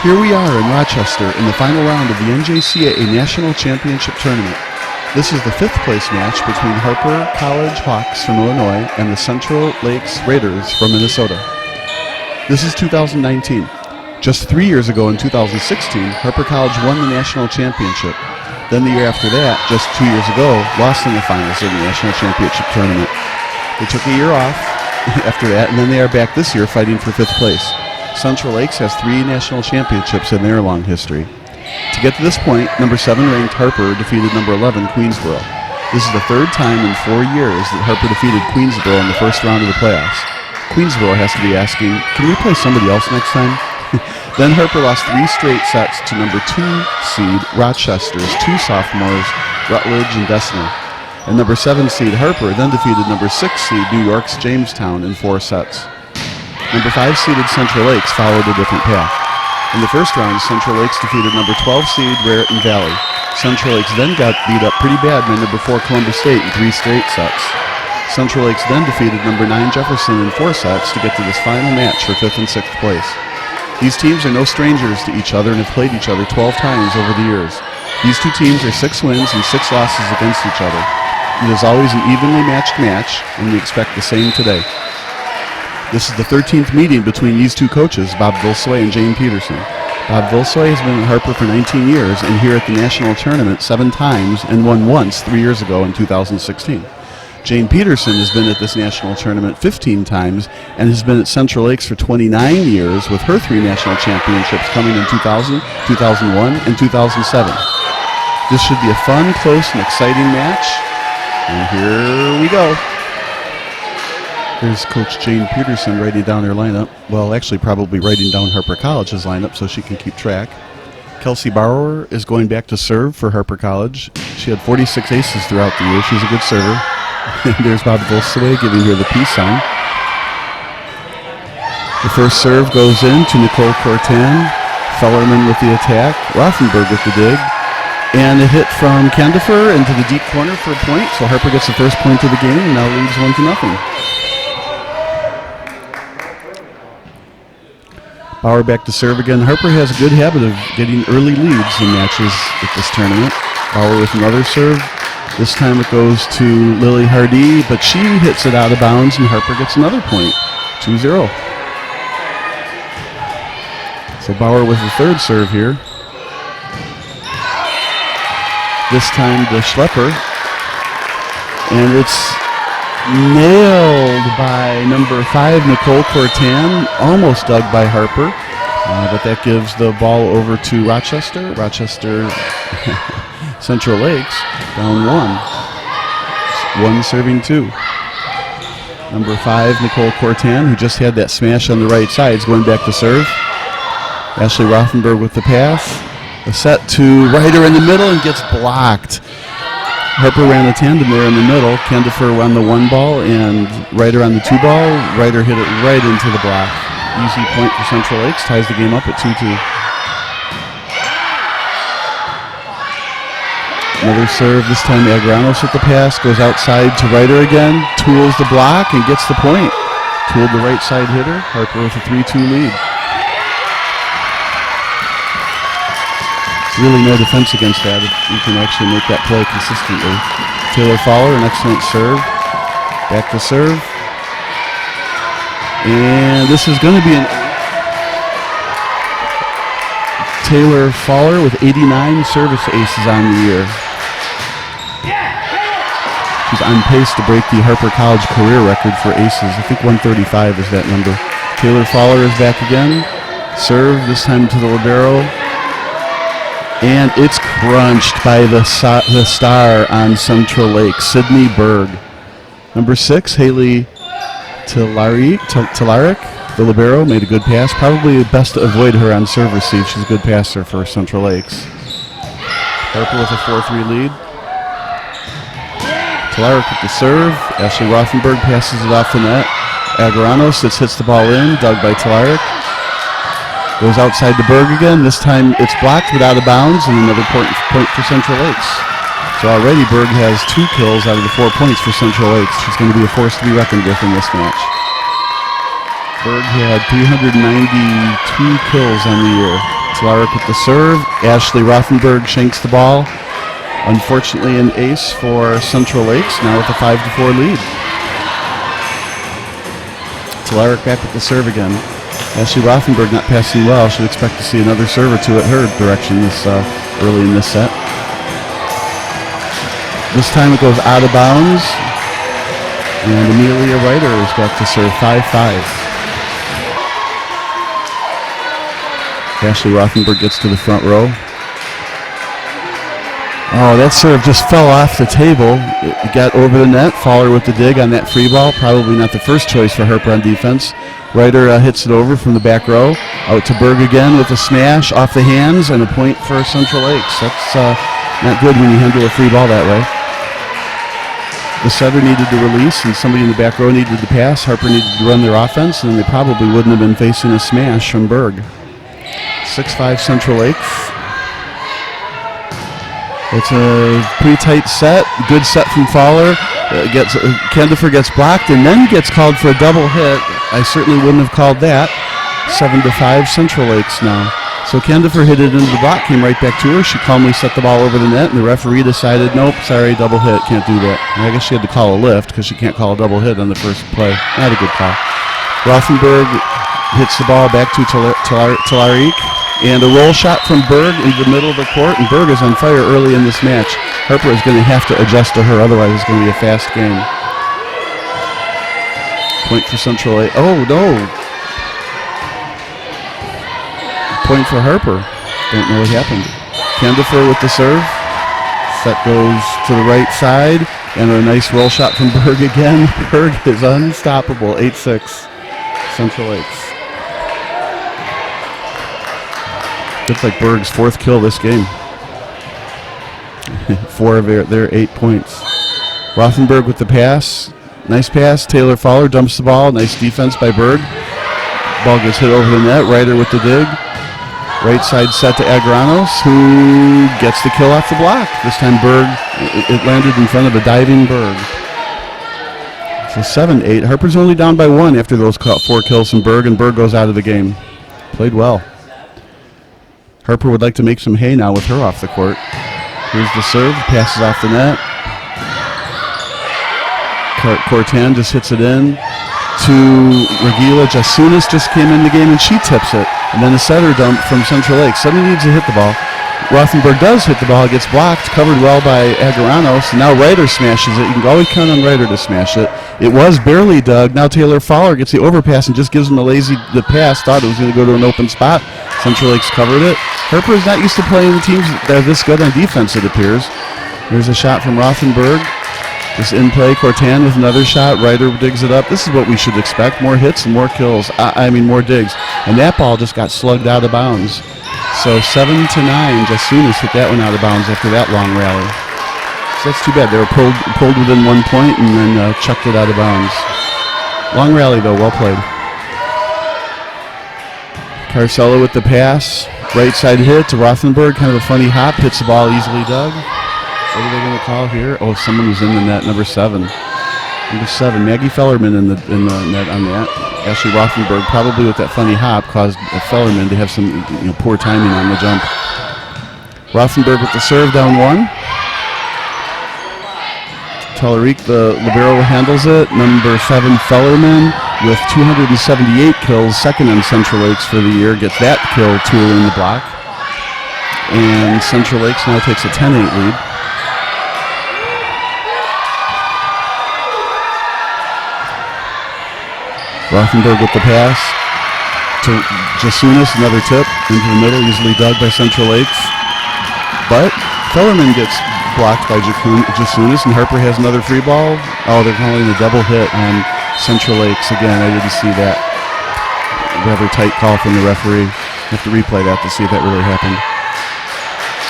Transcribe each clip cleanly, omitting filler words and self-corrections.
Here we are in Rochester in the final round of the NJCAA National Championship Tournament. This is the fifth place match between Harper College Hawks from Illinois and the Central Lakes Raiders from Minnesota. This is 2019. Just 3 years ago in 2016, Harper College won the national championship. Then the year after that, just 2 years ago, lost in the finals of the national championship tournament. They took a year off after that, and then they are back this year fighting for fifth place. Central Lakes has 3 national championships in their long history. To get to this point, number 7 ranked Harper defeated number 11 Queensboro. This is the third time in 4 years that Harper defeated Queensboro in the first round of the playoffs. Queensboro has to be asking, can we play somebody else next time? Then Harper lost 3 straight sets to number 2 seed Rochester's 2 sophomores, Rutledge and Dessner. And number 7 seed Harper then defeated number 6 seed New York's Jamestown in 4 sets. Number 5 seeded Central Lakes followed a different path. In the first round, Central Lakes defeated number 12 seed Raritan Valley. Central Lakes then got beat up pretty bad by number 4 Columbus State in 3 straight sets. Central Lakes then defeated number 9 Jefferson in 4 sets to get to this final match for 5th and 6th place. These teams are no strangers to each other and have played each other 12 times over the years. These two teams are 6 wins and 6 losses against each other. It is always an evenly matched match, and we expect the same today. This is the 13th meeting between these two coaches, Bob Vilsoy and Jane Peterson. Bob Vilsoy has been at Harper for 19 years and here at the national tournament 7 times and won once 3 years ago in 2016. Jane Peterson has been at this national tournament 15 times and has been at Central Lakes for 29 years with her 3 national championships coming in 2000, 2001, and 2007. This should be a fun, close, and exciting match. And here we go. Here's Coach Jane Peterson writing down her lineup. Well, actually probably writing down Harper College's lineup so she can keep track. Kelsey Bauer is going back to serve for Harper College. She had 46 aces throughout the year. She's a good server. And there's Bob Vilsoy giving her the peace sign. The first serve goes in to Nicole Cortan. Fellerman with the attack. Rothenberg with the dig. And a hit from Candifer into the deep corner for a point. So Harper gets the first point of the game and now leads 1-0. Bauer back to serve again. Harper has a good habit of getting early leads in matches at this tournament. Bauer with another serve. This time it goes to Lily Hardy, but she hits it out of bounds and Harper gets another point. 2-0. So Bauer with the third serve here. This time to Schlepper. And it's nailed by number 5, Nicole Cortan, almost dug by Harper, but that gives the ball over to Rochester. Rochester Central Lakes down 1 serving 2. Number 5, Nicole Cortan, who just had that smash on the right side, is going back to serve. Ashley Rothenberg with the pass. A set to Ryder in the middle and gets blocked. Harper ran a tandem there in the middle. Candifer on the 1 ball and Ryder on the 2 ball. Ryder hit it right into the block. Easy point for Central Lakes. Ties the game up at 2-2. Another serve. This time Agranos with the pass. Goes outside to Ryder again. Tools the block and gets the point. Tooled the right side hitter. Harper with a 3-2 lead. Really no defense against that if you can actually make that play consistently. Taylor Fowler, an excellent serve. Back to serve. And this is going to be an Taylor Fowler with 89 service aces on the year. She's on pace to break the Harper College career record for aces. I think 135 is that number. Taylor Fowler is back again. Serve, this time to the libero. And it's crunched by the star on Central Lake, Sydney Berg. Number 6, Haley Talarik, the libero, made a good pass. Probably best to avoid her on serve receive. She's a good passer for Central Lakes. Harper with a 4-3 lead. Talarik with the serve. Ashley Rothenberg passes it off the net. Agranos hits the ball in, dug by Talarik. Goes outside to Berg again. This time it's blocked but out of bounds, and another point for Central Lakes. So already Berg has 2 kills out of the 4 points for Central Lakes. She's going to be a force to be reckoned with in this match. Berg had 392 kills on the year. Telarik with the serve. Ashley Rothenberg shanks the ball. Unfortunately, an ace for Central Lakes, now with a 5-4 lead. Telarik back with the serve again. Ashley Rothenberg not passing well. Should expect to see another serve or two at her direction this early in this set. This time it goes out of bounds, and Amelia Ryder is back to serve 5-5. Ashley Rothenberg gets to the front row. Oh, that serve just fell off the table. It got over the net. Fowler with the dig on that free ball. Probably not the first choice for Harper on defense. Ryder hits it over from the back row. Out to Berg again with a smash off the hands and a point for Central Lakes. That's not good when you handle a free ball that way. The setter needed to release, and somebody in the back row needed to pass. Harper needed to run their offense, and they probably wouldn't have been facing a smash from Berg. 6-5 Central Lakes. It's a pretty tight set. Good set from Fowler. Candifer gets blocked and then gets called for a double hit. I certainly wouldn't have called that. 7-5 Central Lakes now. So Candifer hit it into the block, came right back to her. She calmly set the ball over the net, and the referee decided, nope, sorry, double hit, can't do that. And I guess she had to call a lift because she can't call a double hit on the first play. Not a good call. Rothenberg hits the ball back to Telarik, and a roll shot from Berg into the middle of the court, and Berg is on fire early in this match. Harper is going to have to adjust to her, otherwise it's going to be a fast game. Point for Central Lakes. Oh, no. Point for Harper. Don't know what happened. Candifer with the serve. Set goes to the right side, and a nice roll shot from Berg again. Berg is unstoppable. 8-6 Central Lakes. Looks like Berg's fourth kill this game. 4 of their 8 points. Rothenberg with the pass. Nice pass. Taylor Fowler dumps the ball. Nice defense by Berg. Ball gets hit over the net. Ryder with the dig. Right side set to Agranos, who gets the kill off the block. This time Berg, it landed in front of a diving Berg. So 7-8. Harper's only down by 1 after those 4 kills from Berg, and Berg goes out of the game. Played well. Harper would like to make some hay now with her off the court. Here's the serve, passes off the net. Cortan just hits it in to Regila. Jasunas just came in the game and she tips it. And then a setter dump from Central Lakes. Somebody needs to hit the ball. Rothenberg does hit the ball. It gets blocked, covered well by Agaranos. And now Ryder smashes it. You can always count on Ryder to smash it. It was barely dug. Now Taylor Fowler gets the overpass and just gives him the pass. Thought it was going to go to an open spot. Central Lakes covered it. Harper is not used to playing the teams that are this good on defense, it appears. Here's a shot from Rothenberg. Just in play, Cortan with another shot. Ryder digs it up. This is what we should expect. More hits and more kills. More digs. And that ball just got slugged out of bounds. So 7-9. Jasunas hit that one out of bounds after that long rally. So that's too bad. They were pulled within 1 point and then chucked it out of bounds. Long rally, though. Well played. Carcella with the pass. Right side hit to Rothenberg. Kind of a funny hop. Hits the ball easily dug. What are they going to call here? Oh, someone was in the net, number 7. Number 7, Maggie Fellerman in the net on that. Ashley Rothenberg, probably with that funny hop, caused Fellerman to have some poor timing on the jump. Rothenberg with the serve, down 1. Telarik, the libero, handles it. Number 7, Fellerman, with 278 kills, second in Central Lakes for the year, gets that kill tool in the block. And Central Lakes now takes a 10-8 lead. Rothenberg with the pass to Jasunas, another tip into the middle, easily dug by Central Lakes. But Fellerman gets blocked by Jasunas, and Harper has another free ball. Oh, they're calling a double hit on Central Lakes again. I didn't see that. Rather tight call from the referee. Have to replay that to see if that really happened.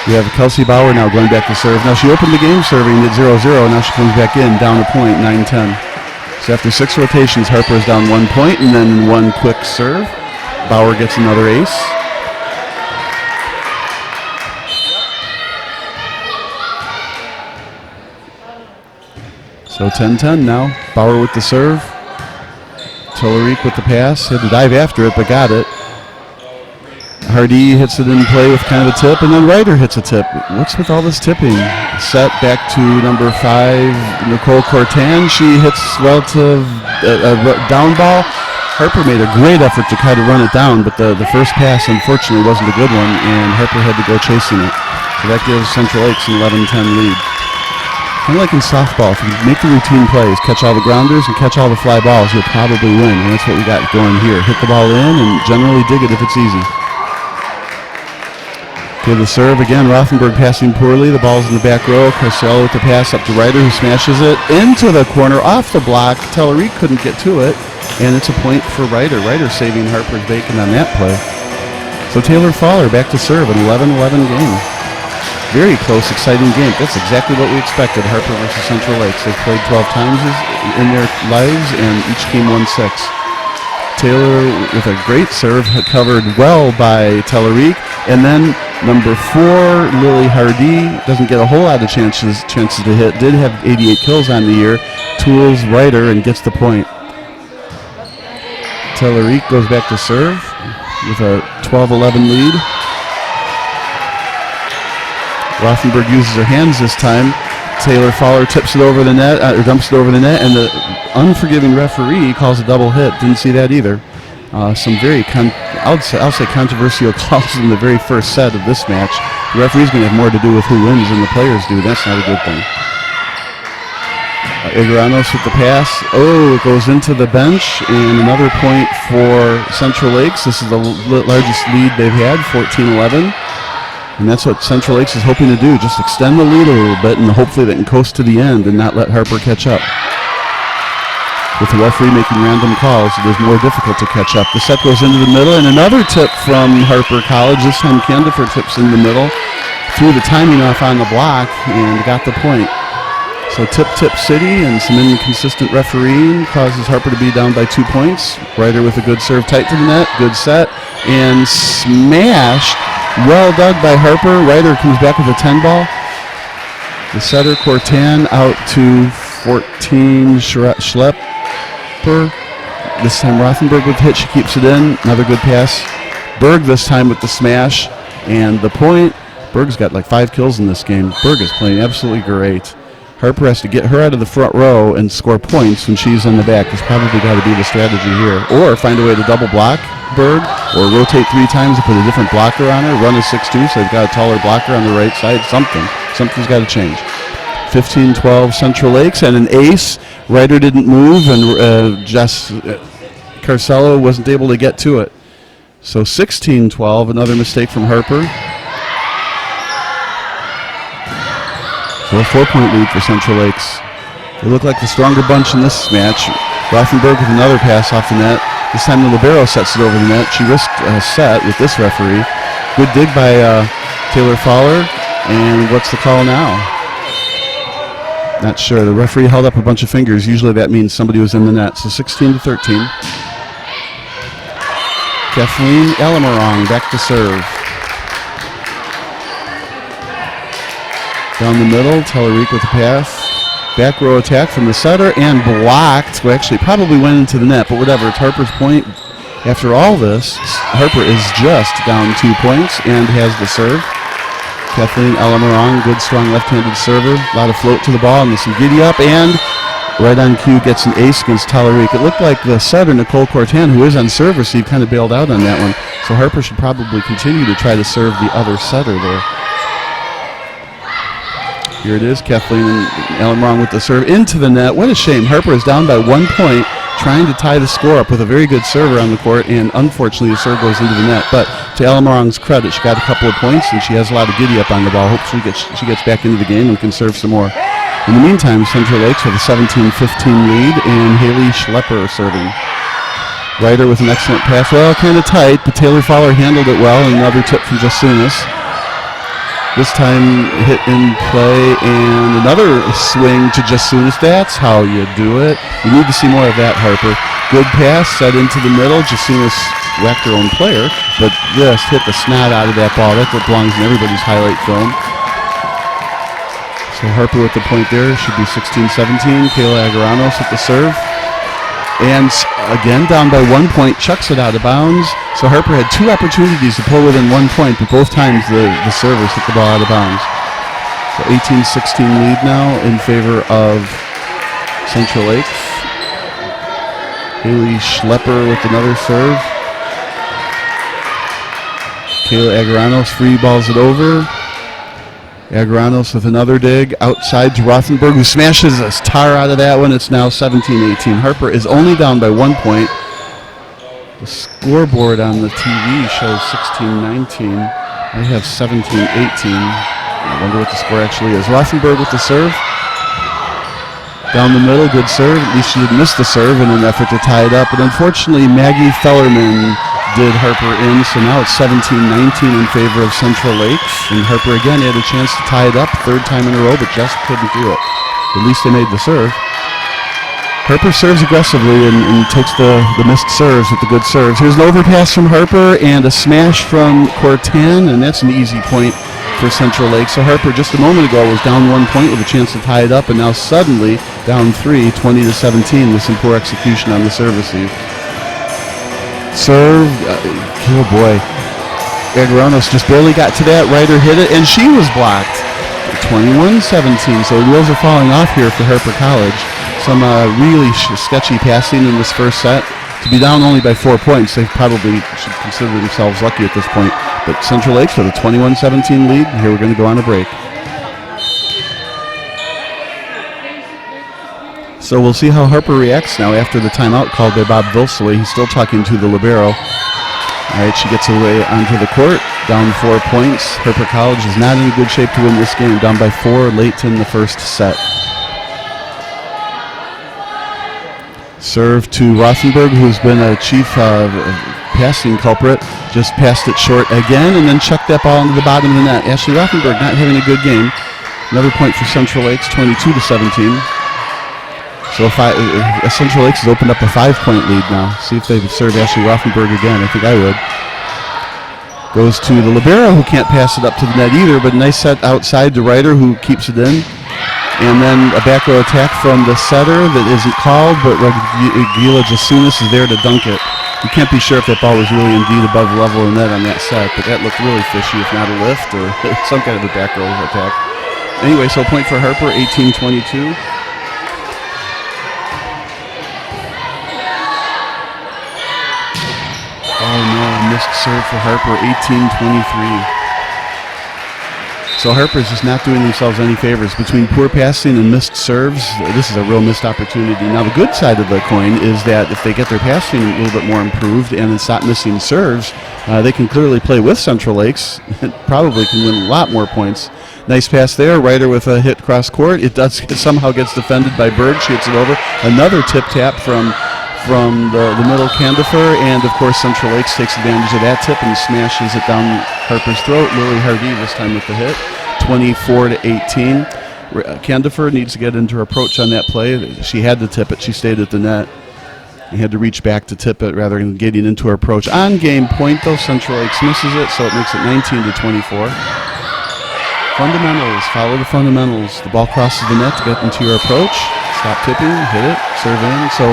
We have Kelsey Bauer now going back to serve. Now she opened the game serving at 0-0. Now she comes back in, down a point, 9-10. So after 6 rotations, Harper is down 1 point, and then 1 quick serve. Bauer gets another ace. So 10-10 now. Bauer with the serve. Telarik with the pass. Had to dive after it, but got it. Hardy hits it in play with kind of a tip, and then Ryder hits a tip. What's with all this tipping? Set back to number 5, Nicole Cortan. She hits relative down ball. Harper made a great effort to kind of run it down, but the first pass, unfortunately, wasn't a good one, and Harper had to go chasing it. So that gives Central Lakes an 11-10 lead. Kind of like in softball, if you make the routine plays, catch all the grounders and catch all the fly balls, you'll probably win, and that's what we got going here. Hit the ball in and generally dig it if it's easy. Okay, the serve again, Rothenberg passing poorly. The ball's in the back row. Carcel with the pass up to Ryder, who smashes it into the corner, off the block. Tellerik couldn't get to it. And it's a point for Ryder. Ryder saving Harper's bacon on that play. So Taylor Fowler back to serve, an 11-11 game. Very close, exciting game. That's exactly what we expected, Harper versus Central Lakes. They've played 12 times in their lives, and each team won 6. Taylor with a great serve, covered well by Tellerik. And then number 4, Lily Hardy, doesn't get a whole lot of chances to hit. Did have 88 kills on the year. Tools Ryder and gets the point. Tellerik goes back to serve with a 12-11 lead. Rothenberg uses her hands this time. Taylor Fowler tips it over the net, or dumps it over the net, and the unforgiving referee calls a double hit. Didn't see that either. Some very, I'll say controversial calls in the very first set of this match. The referee's going to have more to do with who wins than the players do. That's not a good thing. Igaranos with the pass. Oh, it goes into the bench, and another point for Central Lakes. This is the largest lead they've had, 14-11. And that's what Central Lakes is hoping to do, just extend the lead a little bit, and hopefully they can coast to the end and not let Harper catch up. With the referee making random calls, it is more difficult to catch up. The set goes into the middle, and another tip from Harper College. This time Candifer tips in the middle, threw the timing off on the block, and got the point. So tip city, and some inconsistent refereeing causes Harper to be down by 2 points. Ryder with a good serve tight to the net, good set, and smashed. Well dug by Harper. Ryder comes back with a 10 ball. The setter, Cortan, out to 14, Schlepper. This time Rothenberg with the hit. She keeps it in. Another good pass. Berg this time with the smash. And the point. Berg's got like 5 kills in this game. Berg is playing absolutely great. Harper has to get her out of the front row and score points when she's in the back. That's probably got to be the strategy here. Or find a way to double block Berg, or rotate 3 times and put a different blocker on her, run a 6-2 so they've got a taller blocker on the right side. Something's got to change. 15-12 Central Lakes, and an ace. Ryder didn't move, and Carcelo wasn't able to get to it. So 16-12, another mistake from Harper. So a 4-point lead for Central Lakes. They look like the stronger bunch in this match. Rothenberg with another pass off the net. This time the libero sets it over the net. She risked a set with this referee. Good dig by Taylor Fowler. And what's the call now? Not sure. The referee held up a bunch of fingers. Usually that means somebody was in the net. So 16-13. Kathleen Alamarong back to serve. Down the middle, Tellerik with the pass. Back row attack from the setter and blocked. Well, actually, probably went into the net, but whatever. It's Harper's point. After all this, Harper is just down 2 points and has the serve. Kathleen Alamarong, good, strong left-handed server. A lot of float to the ball and some giddy up, and right on cue gets an ace against Tellerik. It looked like the setter, Nicole Cortan, who is on serve receive, kind of bailed out on that one. So Harper should probably continue to try to serve the other setter there. Here it is, Kathleen Alamarong with the serve into the net. What a shame. Harper is down by 1 point, trying to tie the score up with a very good server on the court, and unfortunately the serve goes into the net. But to Alamarong's credit, she got a couple of points, and she has a lot of giddy up on the ball. Hopefully she gets back into the game and can serve some more. In the meantime, Central Lakes with a 17-15 lead, and Haley Schlepper serving. Ryder with an excellent pass. Well, kind of tight, but Taylor Fowler handled it well, and another tip from Jasunas. This time hit in play, and another swing to Jasunas. That's how you do it. You need to see more of that, Harper. Good pass, set into the middle. Jasunas whacked her own player, but just hit the snot out of that ball. That's what belongs in everybody's highlight film. So Harper with the point there. Should be 16-17. Kayla Agaranos with the serve. And again, down by 1 point, chucks it out of bounds. So Harper had two opportunities to pull within 1 point, but both times the servers took the ball out of bounds. So 18-16 lead now in favor of Central Lakes. Haley Schlepper with another serve. Kayla Agaranos free balls it over. Agaranos with another dig outside to Rothenberg, who smashes a tar out of that one. It's now 17-18. Harper is only down by 1 point. The scoreboard on the TV shows 16-19. I have 17-18. I wonder what the score actually is. Rothenberg with the serve. Down the middle, good serve. At least she didn't miss the serve in an effort to tie it up. But unfortunately, Maggie Fellerman did Harper in, so now it's 17-19 in favor of Central Lakes. And Harper again had a chance to tie it up, third time in a row, but just couldn't do it. At least they made the serve. Harper serves aggressively and takes the missed serves with the good serves. Here's an overpass from Harper and a smash from Cortan, and that's an easy point for Central Lakes. So Harper just a moment ago was down 1 point with a chance to tie it up, and now suddenly down 3, 20-17 with some poor execution on the serve receive. Serve, oh boy. Agaranos just barely got to that. Ryder hit it, and she was blocked. 21-17, so the wheels are falling off here for Harper College. Some really sketchy passing in this first set. To be down only by 4 points, they probably should consider themselves lucky at this point. But Central Lakes with a 21-17 lead. Here we're going to go on a break. So we'll see how Harper reacts now after the timeout called by Bob Vilsaway. He's still talking to the libero. All right, she gets away onto the court, down 4 points. Harper College is not in good shape to win this game, down by 4 late in the first set. Serve to Rothenberg, who's been a chief passing culprit. Just passed it short again and then chucked that ball into the bottom of the net. Ashley Rothenberg not having a good game. Another point for Central Lakes, 22-17. So Central Lakes has opened up a 5-point lead now. See if they serve Ashley Rothenberg again. I think I would. Goes to the libero, who can't pass it up to the net either, but nice set outside to Ryder, who keeps it in. And then a back row attack from the setter that isn't called, but Gila Jasunas is there to dunk it. You can't be sure if that ball was really indeed above level of net on that set, but that looked really fishy, if not a lift or some kind of a back row attack. Anyway, so a point for Harper, 18-22. Oh no, missed serve for Harper, 18-23. So Harper's just not doing themselves any favors. Between poor passing and missed serves, this is a real missed opportunity. Now the good side of the coin is that if they get their passing a little bit more improved and then stop missing serves, they can clearly play with Central Lakes and probably can win a lot more points. Nice pass there. Ryder with a hit cross court. It somehow gets defended by Berg. She hits it over. Another tip tap from the middle Candifer, and of course Central Lakes takes advantage of that tip and smashes it down Harper's throat. Lily Hardy this time with the hit, 24-18. Candifer needs to get into her approach on that play. She had to tip it. She stayed at the net. He had to reach back to tip it rather than getting into her approach. On game point though, Central Lakes misses it, so it makes it 19-24. Fundamentals, follow the fundamentals. The ball crosses the net to get into your approach. Stop tipping, hit it, serve in. So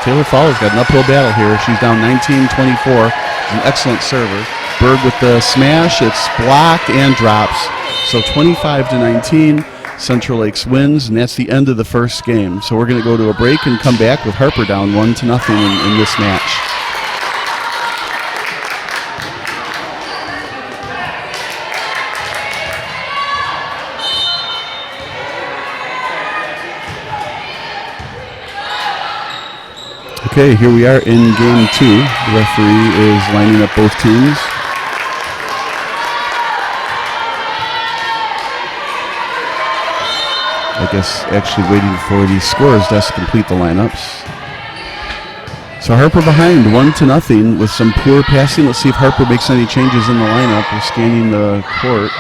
Taylor Fowler's got an uphill battle here. She's down 19-24. She's an excellent server. Berg with the smash. It's blocked and drops. So 25-19. Central Lakes wins, and that's the end of the first game. So we're going to go to a break and come back with Harper down 1-0 in this match. Okay, here we are in game 2. The referee is lining up both teams. I guess actually waiting for the scorer's desk to complete the lineups. So Harper behind 1-0 with some poor passing. Let's see if Harper makes any changes in the lineup. We're scanning the court.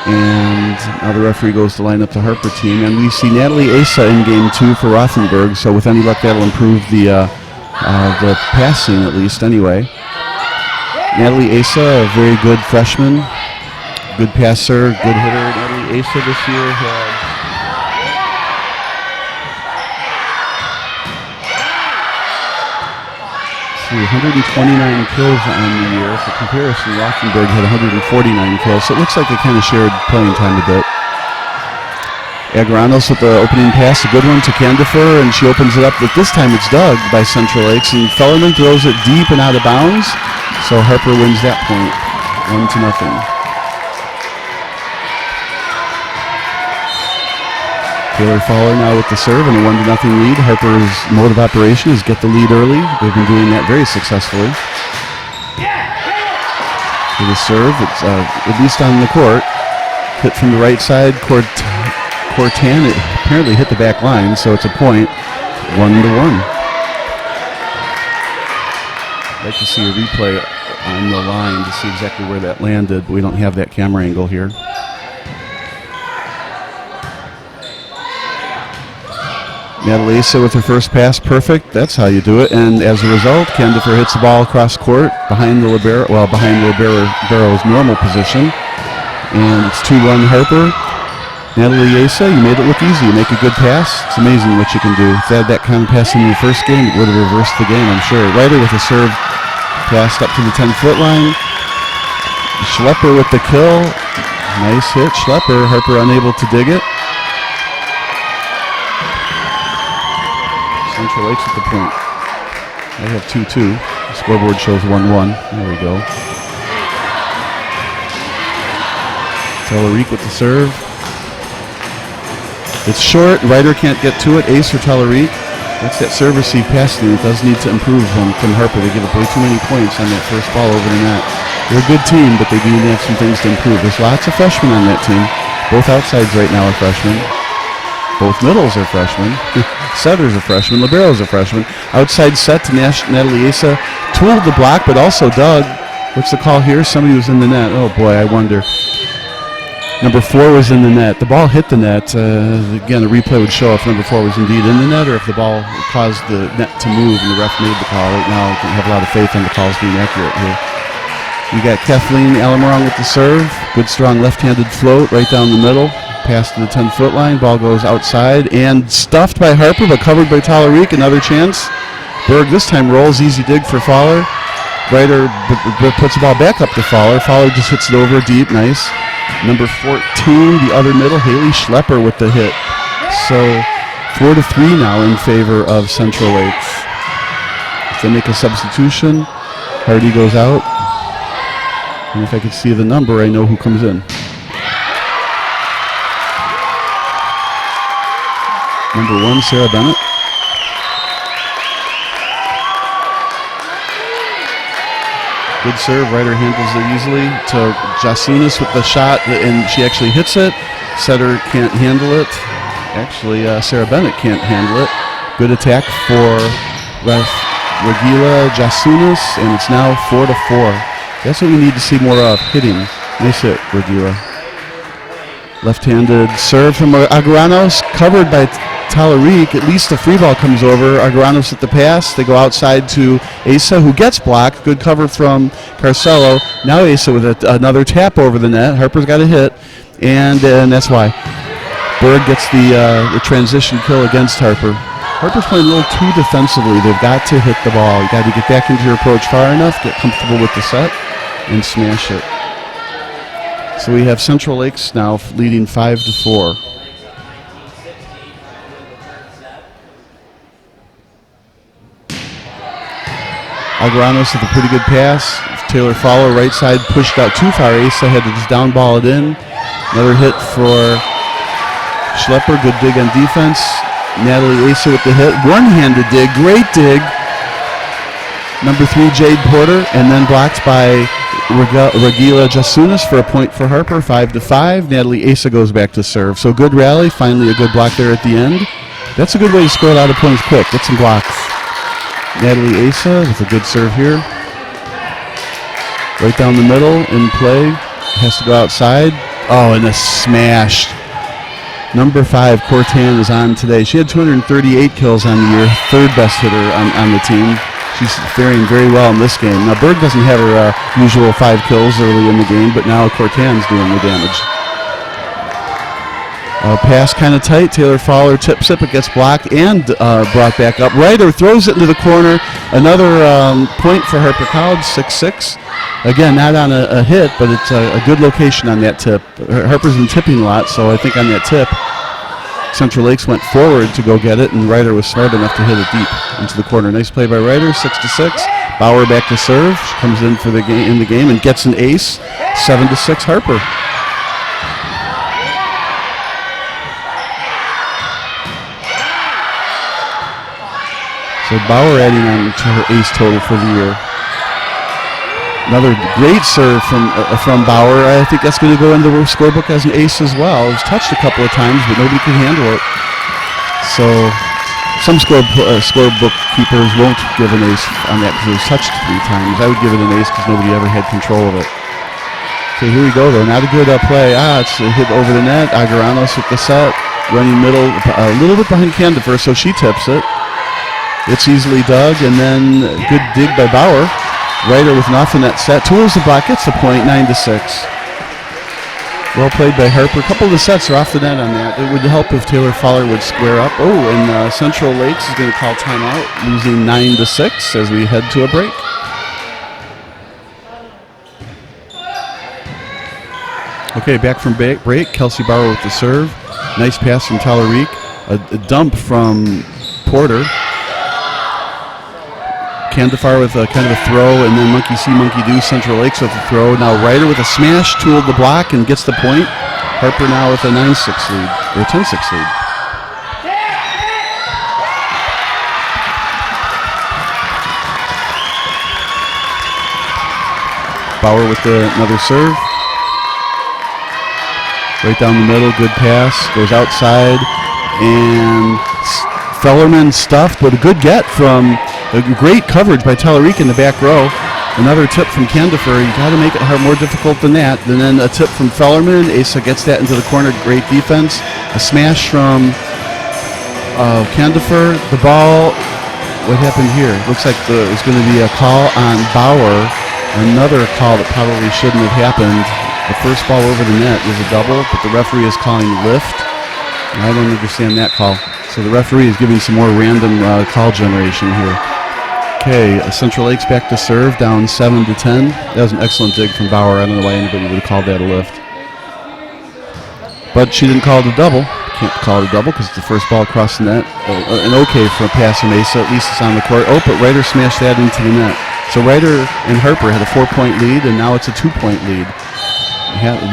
And now the referee goes to line up the Harper team. And we see Natalie Asa in game 2 for Rothenberg. So with any luck, that'll improve the passing at least anyway. Natalie Asa, a very good freshman. Good passer, good hitter. Natalie Asa this year had see, 129 kills on the year. For comparison, Rothenberg had 149 kills, so it looks like they kind of shared playing time a bit. Agaranos with the opening pass, a good one to Candifer, and she opens it up, but this time it's dug by Central Lakes, and Fellerman throws it deep and out of bounds, so Harper wins that point, 1-0. Taylor Fowler now with the serve and a 1-0 lead. Harper's mode of operation is get the lead early. They've been doing that very successfully. With the serve, it's at least on the court. Hit from the right side, Cortan, it apparently hit the back line, so it's a point, 1-1. I'd like to see a replay on the line to see exactly where that landed, but we don't have that camera angle here. Natalie Asa with her first pass, perfect. That's how you do it. And as a result, Candifer hits the ball across court behind the libero, behind libero's normal position. And it's 2-1 Harper. Natalie Asa, you made it look easy. You make a good pass. It's amazing what you can do. If they had that kind of pass in your first game, it would have reversed the game, I'm sure. Ryder with a serve, passed up to the 10-foot line. Schlepper with the kill. Nice hit, Schlepper. Harper unable to dig it. Central Lakes at the point. They have 2-2. The scoreboard shows 1-1. There we go. Tellerique with the serve. It's short. Ryder can't get to it. Ace for Tellerique. That's that serve receive pass thing. It does need to improve from Harper. They give up way too many points on that first ball over the net. They're a good team, but they do need to have some things to improve. There's lots of freshmen on that team. Both outsides right now are freshmen. Both middles are freshmen. Setters are freshmen. Liberos are freshmen. Outside set to Natalie Asa. Tooled the block, but also dug. What's the call here? Somebody was in the net. Oh, boy, I wonder. Number 4 was in the net. The ball hit the net. Again, the replay would show if number 4 was indeed in the net or if the ball caused the net to move and the ref made the call. Right now, I don't have a lot of faith in the calls being accurate here. You got Kathleen Alamorong with the serve. Good, strong left-handed float right down the middle. Pass to the 10-foot line. Ball goes outside and stuffed by Harper, but covered by Tellerique. Another chance. Berg this time rolls. Easy dig for Fowler. Ryder puts the ball back up to Fowler. Fowler just hits it over deep. Nice. Number 14, the other middle, Haley Schlepper with the hit. So 4-3 now in favor of Central Lakes. If they make a substitution, Hardy goes out. And if I could see the number, I know who comes in. Number 1, Sarah Bennett. Good serve. Ryder handles it easily to Jasunas with the shot, and she actually hits it. Setter can't handle it. Actually, Sarah Bennett can't handle it. Good attack for Regila Jasunas, and it's now 4-4. That's what we need to see more of, hitting. Nice hit, Regila. Left-handed serve from Agaranos, covered by Tellerique. At least the free ball comes over. Agaranos at the pass. They go outside to Asa, who gets blocked. Good cover from Carcelo. Now Asa with another tap over the net. Harper's got a hit, and that's why. Berg gets the transition kill against Harper. Harper's playing a little too defensively. They've got to hit the ball. You got to get back into your approach far enough, get comfortable with the set, and smash it. So we have Central Lakes now leading 5-4. Algaranos with a pretty good pass. Taylor Fowler right side pushed out too far. Asa had to just down ball it in. Another hit for Schlepper. Good dig on defense. Natalie Asa with the hit. One-handed dig. Great dig. Number 3, Jade Porter. And then blocked by Regila Jasunas for a point for Harper. 5-5. Natalie Asa goes back to serve. So good rally. Finally a good block there at the end. That's a good way to score a lot of points quick. Get some blocks. Natalie Asa with a good serve here. Right down the middle in play. Has to go outside. Oh, and a smash. Number 5, Cortan, is on today. She had 238 kills on the year. Third best hitter on the team. She's faring very well in this game. Now, Berg doesn't have her usual 5 kills early in the game, but now Cortan's doing the damage. Pass kind of tight. Taylor Fowler tips it, but gets blocked and brought back up. Ryder throws it into the corner. Another point for Harper College, 6-6. Again, not on a hit, but it's a good location on that tip. Harper's been tipping a lot, so I think on that tip, Central Lakes went forward to go get it, and Ryder was smart enough to hit it deep into the corner. Nice play by Ryder, 6-6. Bauer back to serve. She comes in for the game and gets an ace, 7-6 Harper. So Bauer adding on to her ace total for the year. Another great serve from Bauer. I think that's going to go into the scorebook as an ace as well. It was touched a couple of times, but nobody could handle it. So some scorebook keepers won't give an ace on that because it was touched 3 times. I would give it an ace because nobody ever had control of it. Okay, here we go though. Not a good play. It's a hit over the net. Agaranos with the set. Running middle, a little bit behind Candifer, so she tips it. It's easily dug, and then good dig by Bauer. Ryder with an off-the-net set. Tools the block, gets the point, 9-6. Well played by Harper. A couple of the sets are off the net on that. It would help if Taylor Fowler would square up. And Central Lakes is going to call timeout, losing 9-6 as we head to a break. Okay, back from break. Kelsey Bauer with the serve. Nice pass from Talarique. A dump from Porter. Candefar with a kind of a throw, and then Monkey See, Monkey Do, Central Lakes with a throw. Now Ryder with a smash, tooled the block, and gets the point. Harper now with a 9-6 lead, or a 10-6 lead. Bauer with another serve. Right down the middle, good pass, goes outside, and Fellerman stuffed, but a good get from a great coverage by Talarique in the back row. Another tip from Candifer. You got to make it more difficult than that. And then a tip from Fellerman. Asa gets that into the corner. Great defense. A smash from Candifer. The ball. What happened here? Looks like it's going to be a call on Bauer. Another call that probably shouldn't have happened. The first ball over the net was a double, but the referee is calling lift. And I don't understand that call. So the referee is giving some more random call generation here. Okay, Central Lakes back to serve, down 7-10. That was an excellent dig from Bauer. I don't know why anybody would have called that a lift. But she didn't call it a double. Can't call it a double because it's the first ball across the net. An okay for a pass from Asa. At least it's on the court. But Ryder smashed that into the net. So Ryder and Harper had a 4-point lead, and now it's a 2-point lead.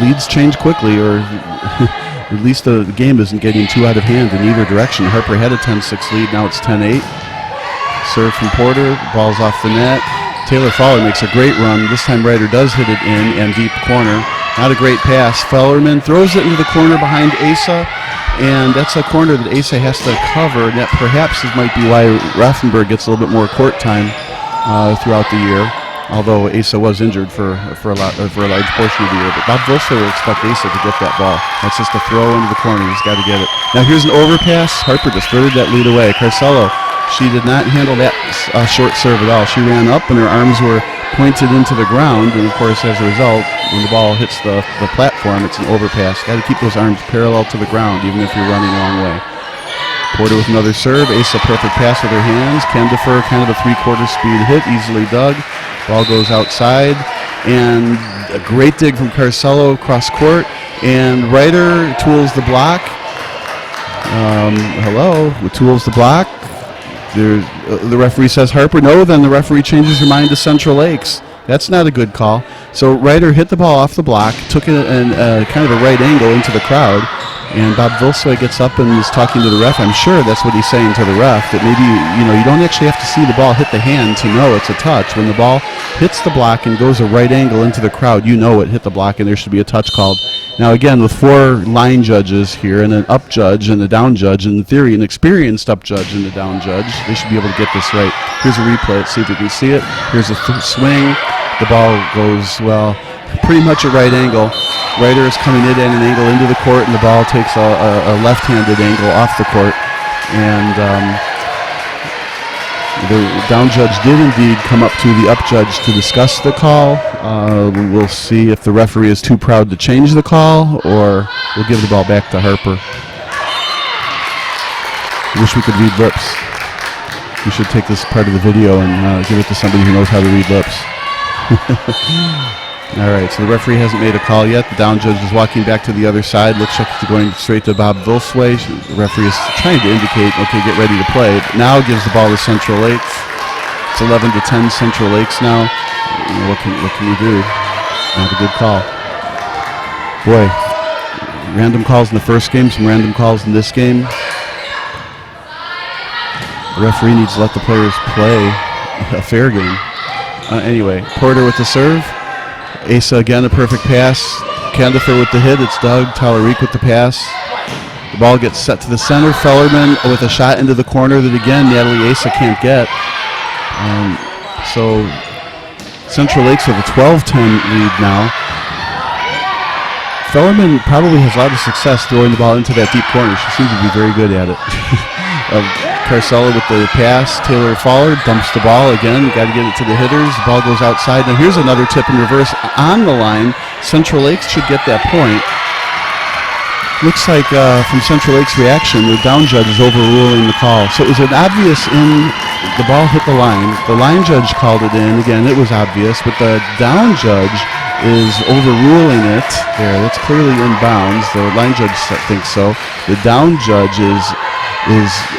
Leads change quickly, or at least the game isn't getting too out of hand in either direction. Harper had a 10-6 lead. Now it's 10-8. Serve from Porter, ball's off the net. Taylor Fowler makes a great run. This time Ryder does hit it in and deep corner. Not a great pass. Fellerman throws it into the corner behind Asa, and that's a corner that Asa has to cover. And that perhaps might be why Raffenberg gets a little bit more court time throughout the year. Although Asa was injured for a large portion of the year, but Bob Vilser will expect Asa to get that ball. That's just a throw into the corner. He's got to get it. Now here's an overpass. Harper just furthered that lead away. Carcello. She did not handle that short serve at all. She ran up and her arms were pointed into the ground, and of course as a result, when the ball hits the platform, it's an overpass. Got to keep those arms parallel to the ground even if you're running a long way. Porter with another serve. Asa perfect pass with her hands. Candifer kind of a 3/4 speed hit, easily dug. Ball goes outside, and a great dig from Carcello across court, and Ryder tools the block. Tools the block. The referee says Harper. No, then the referee changes her mind to Central Lakes. That's not a good call. So Ryder hit the ball off the block, took it kind of a right angle into the crowd, and Bob Vilsoy gets up and is talking to the ref. I'm sure that's what he's saying to the ref, that maybe you don't actually have to see the ball hit the hand to know it's a touch. When the ball hits the block and goes a right angle into the crowd, it hit the block and there should be a touch called. Now again, with 4 line judges here and an up judge and a down judge, and in theory an experienced up judge and a down judge, they should be able to get this right. Here's a replay. Let's see if we can see it. Here's a swing. The ball goes, pretty much a right angle. Ryder is coming in at an angle into the court, and the ball takes a left-handed angle off the court. And The down judge did indeed come up to the up judge to discuss the call. We'll see if the referee is too proud to change the call, or we'll give the ball back to Harper. I wish we could read lips. We should take this part of the video and give it to somebody who knows how to read lips. All right, so the referee hasn't made a call yet. The down judge is walking back to the other side. Looks like it's going straight to Bob Vilsway. The referee is trying to indicate, okay, get ready to play. But now gives the ball to Central Lakes. It's 11-10 Central Lakes now. What can you do? Not a good call. Boy, random calls in the first game, some random calls in this game. The referee needs to let the players play a fair game. Anyway, Porter with the serve. Asa again, a perfect pass. Candifer with the hit. It's Doug Talarique with the pass. The ball gets set to the center. Fellerman with a shot into the corner that again Natalie Asa can't get. So Central Lakes with a 12-10 lead now. Fellerman probably has a lot of success throwing the ball into that deep corner. She seems to be very good at it. Carcella with the pass. Taylor Fowler dumps the ball again. Got to get it to the hitters. The ball goes outside. Now here's another tip in reverse on the line. Central Lakes should get that point. Looks like from Central Lakes' reaction, the down judge is overruling the call. So it was an obvious in. The ball hit the line. The line judge called it in. Again, it was obvious, but the down judge is overruling it. There, that's clearly in bounds. The line judge thinks so. The down judge is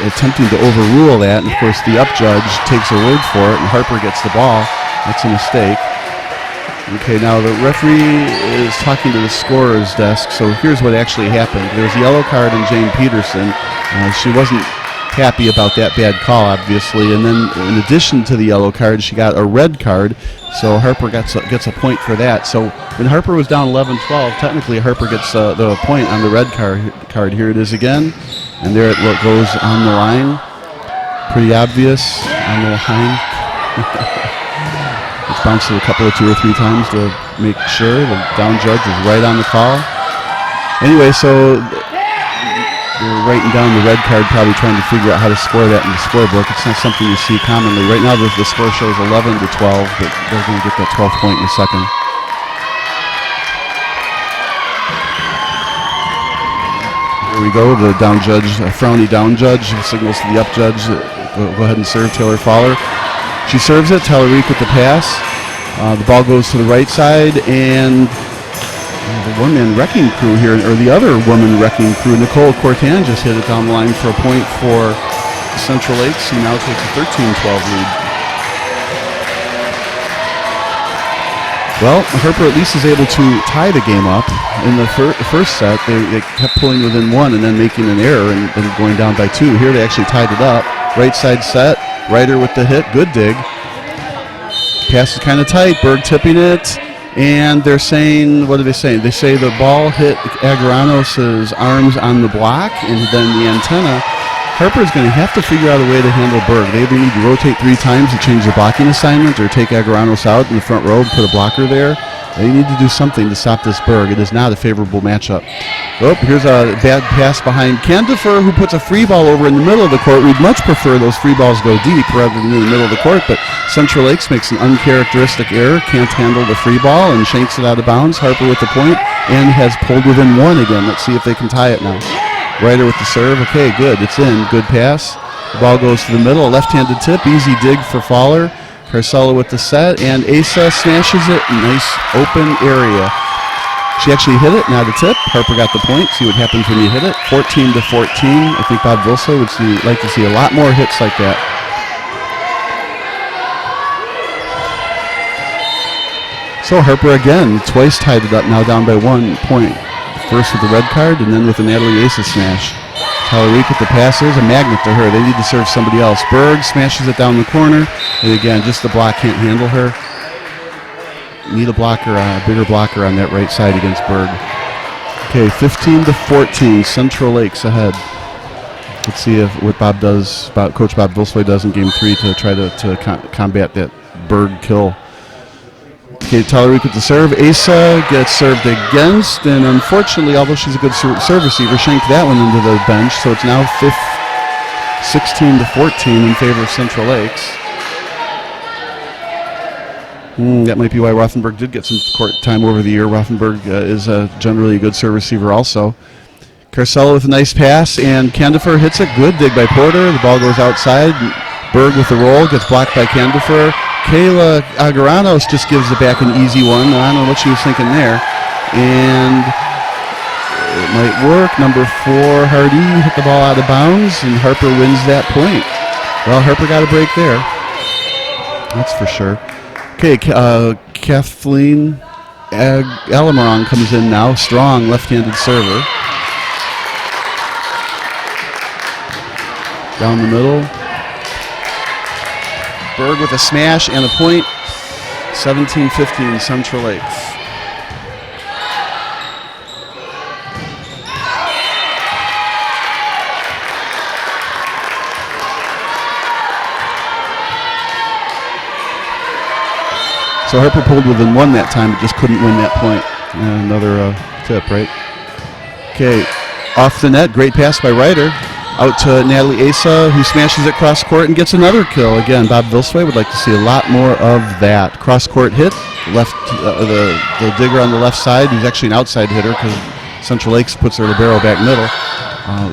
attempting to overrule that, and of course the up judge takes her word for it, and Harper gets the ball. That's a mistake. Okay, now the referee is talking to the scorer's desk, so here's what actually happened. There's a yellow card on Jane Peterson. She wasn't happy about that bad call, obviously, and then in addition to the yellow card, she got a red card, so Harper gets a point for that. So when Harper was down 11-12, technically Harper gets the point on the red card. Here it is again. And there it goes on the line. Pretty obvious on the line. It's bounced it a couple of 2 or 3 times to make sure the down judge is right on the call. Anyway, so they're writing down the red card, probably trying to figure out how to score that in the scorebook. It's not something you see commonly. Right now the score shows 11-12, but they're going to get that 12th point in a second. Here we go, the down judge, a frowny down judge, signals to the up judge, go ahead and serve Taylor Fowler. She serves it, Talarique with the pass. The ball goes to the right side, and the one-man wrecking crew here, or the other woman wrecking crew, Nicole Cortan, just hit it down the line for a point for Central Lakes, who now takes a 13-12 lead. Well, Harper at least is able to tie the game up. In the first set, they kept pulling within 1 and then making an error and going down by 2. Here they actually tied it up. Right side set, Ryder with the hit, good dig. Pass is kind of tight, Berg tipping it, and they're saying, what are they saying? They say the ball hit Agaranos' arms on the block and then the antenna. Harper is going to have to figure out a way to handle Berg. They either need to rotate 3 times to change their blocking assignment or take Agaranos out in the front row and put a blocker there. They need to do something to stop this Berg. It is not a favorable matchup. Oh, here's a bad pass behind Candifer, who puts a free ball over in the middle of the court. We'd much prefer those free balls go deep rather than in the middle of the court, but Central Lakes makes an uncharacteristic error, can't handle the free ball, and shanks it out of bounds. Harper with the point, and has pulled within 1 again. Let's see if they can tie it now. Ryder with the serve. Okay, good. It's in. Good pass. The ball goes to the middle. A left-handed tip. Easy dig for Fowler. Carcella with the set. And Asa smashes it. Nice open area. She actually hit it. Now the tip. Harper got the point. See what happens when you hit it. 14-14. I think Bob Vilsay would like to see a lot more hits like that. So Harper again twice tied it up. Now down by 1 point. First with the red card, and then with the Natalie Asa smash. Talarique with the passes, a magnet to her. They need to serve somebody else. Berg smashes it down the corner, and again, just the block can't handle her. Need a blocker, a bigger blocker on that right side against Berg. Okay, 15-14, Central Lakes ahead. Let's see if what Bob does, Coach Bob Vilsay does in Game 3 to try to combat that Berg kill. Okay, Talarique with the serve. Asa gets served against, and unfortunately, although she's a good serve receiver, shanked that one into the bench, so it's now 16-14 in favor of Central Lakes. That might be why Rothenberg did get some court time over the year. Rothenberg is generally a good serve receiver also. Carcello with a nice pass, and Candifer hits it. Good dig by Porter. The ball goes outside. Berg with the roll, gets blocked by Candifer. Kayla Agaranos just gives it back an easy one. I don't know what she was thinking there. And it might work. Number 4, Hardy, hit the ball out of bounds, and Harper wins that point. Well, Harper got a break there. That's for sure. Okay, Kathleen Alamarong comes in now. Strong left-handed server. Down the middle. Berg with a smash and a point. 17-15 Central Lakes. So Harper pulled within 1 that time, but just couldn't win that point. And another tip, right? Okay, off the net, great pass by Ryder. Out to Natalie Asa, who smashes it cross court and gets another kill. Again, Bob Vilsway would like to see a lot more of that. Cross court hit, left the digger on the left side, who's actually an outside hitter because Central Lakes puts her libero back middle.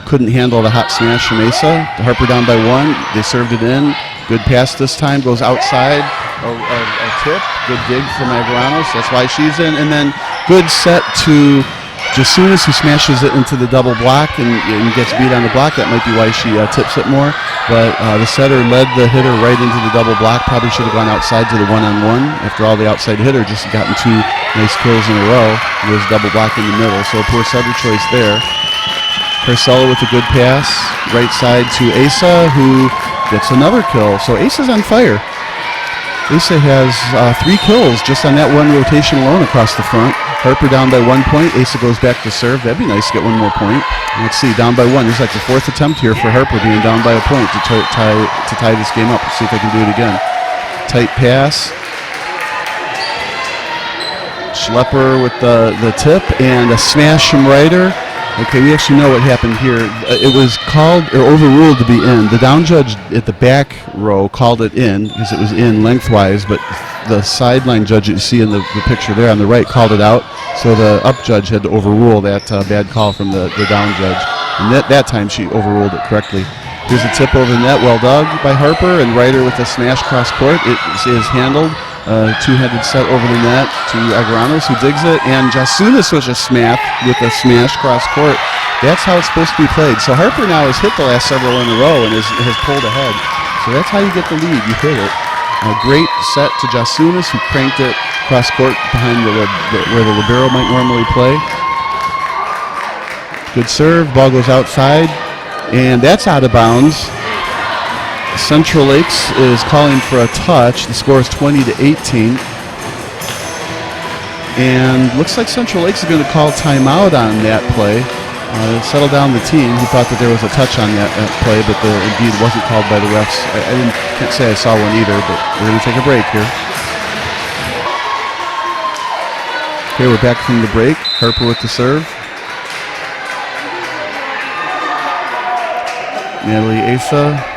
Couldn't handle the hot smash from Asa. Harper down by 1. They served it in. Good pass this time, goes outside. A tip, good dig from Agaranos. That's why she's in. And then good set to Jasunas, who smashes it into the double block and gets beat on the block. That might be why she tips it more. But the setter led the hitter right into the double block. Probably should have gone outside to the one-on-one. After all, the outside hitter just gotten 2 nice kills in a row. There was double block in the middle, so poor setter choice there. Carcello with a good pass. Right side to Asa, who gets another kill. So Asa's on fire. Asa has 3 kills just on that one rotation alone across the front. Harper down by 1 point. Asa goes back to serve. That'd be nice to get 1 more point. Let's see, down by 1. This is like the 4th attempt here for Harper, being down by a point to tie this game up. Let's see if they can do it again. Tight pass. Schlepper with the tip and a smash from Ryder. Okay, we actually know what happened here. It was called or overruled to be in. The down judge at the back row called it in because it was in lengthwise, but the sideline judge that you see in the picture there on the right called it out. So the up judge had to overrule that bad call from the down judge. And that time she overruled it correctly. Here's a tip over the net, well dug by Harper, and Ryder with a smash cross court. It is handled. Two-headed set over the net to Agaranos, who digs it, and Jasunas was a smack with a smash cross court. That's how it's supposed to be played. So Harper now has hit the last several in a row and has pulled ahead. So that's how you get the lead. You hit it. A great set to Jasunas, who cranked it cross court behind where the libero might normally play. Good serve. Ball goes outside, and that's out of bounds. Central Lakes is calling for a touch. The score is 20-18. And looks like Central Lakes is going to call timeout on that play. Settle down the team who thought that there was a touch on that play, but indeed wasn't called by the refs. I can't say I saw one either, but we're going to take a break here. Okay, we're back from the break. Harper with the serve. Natalie Asa.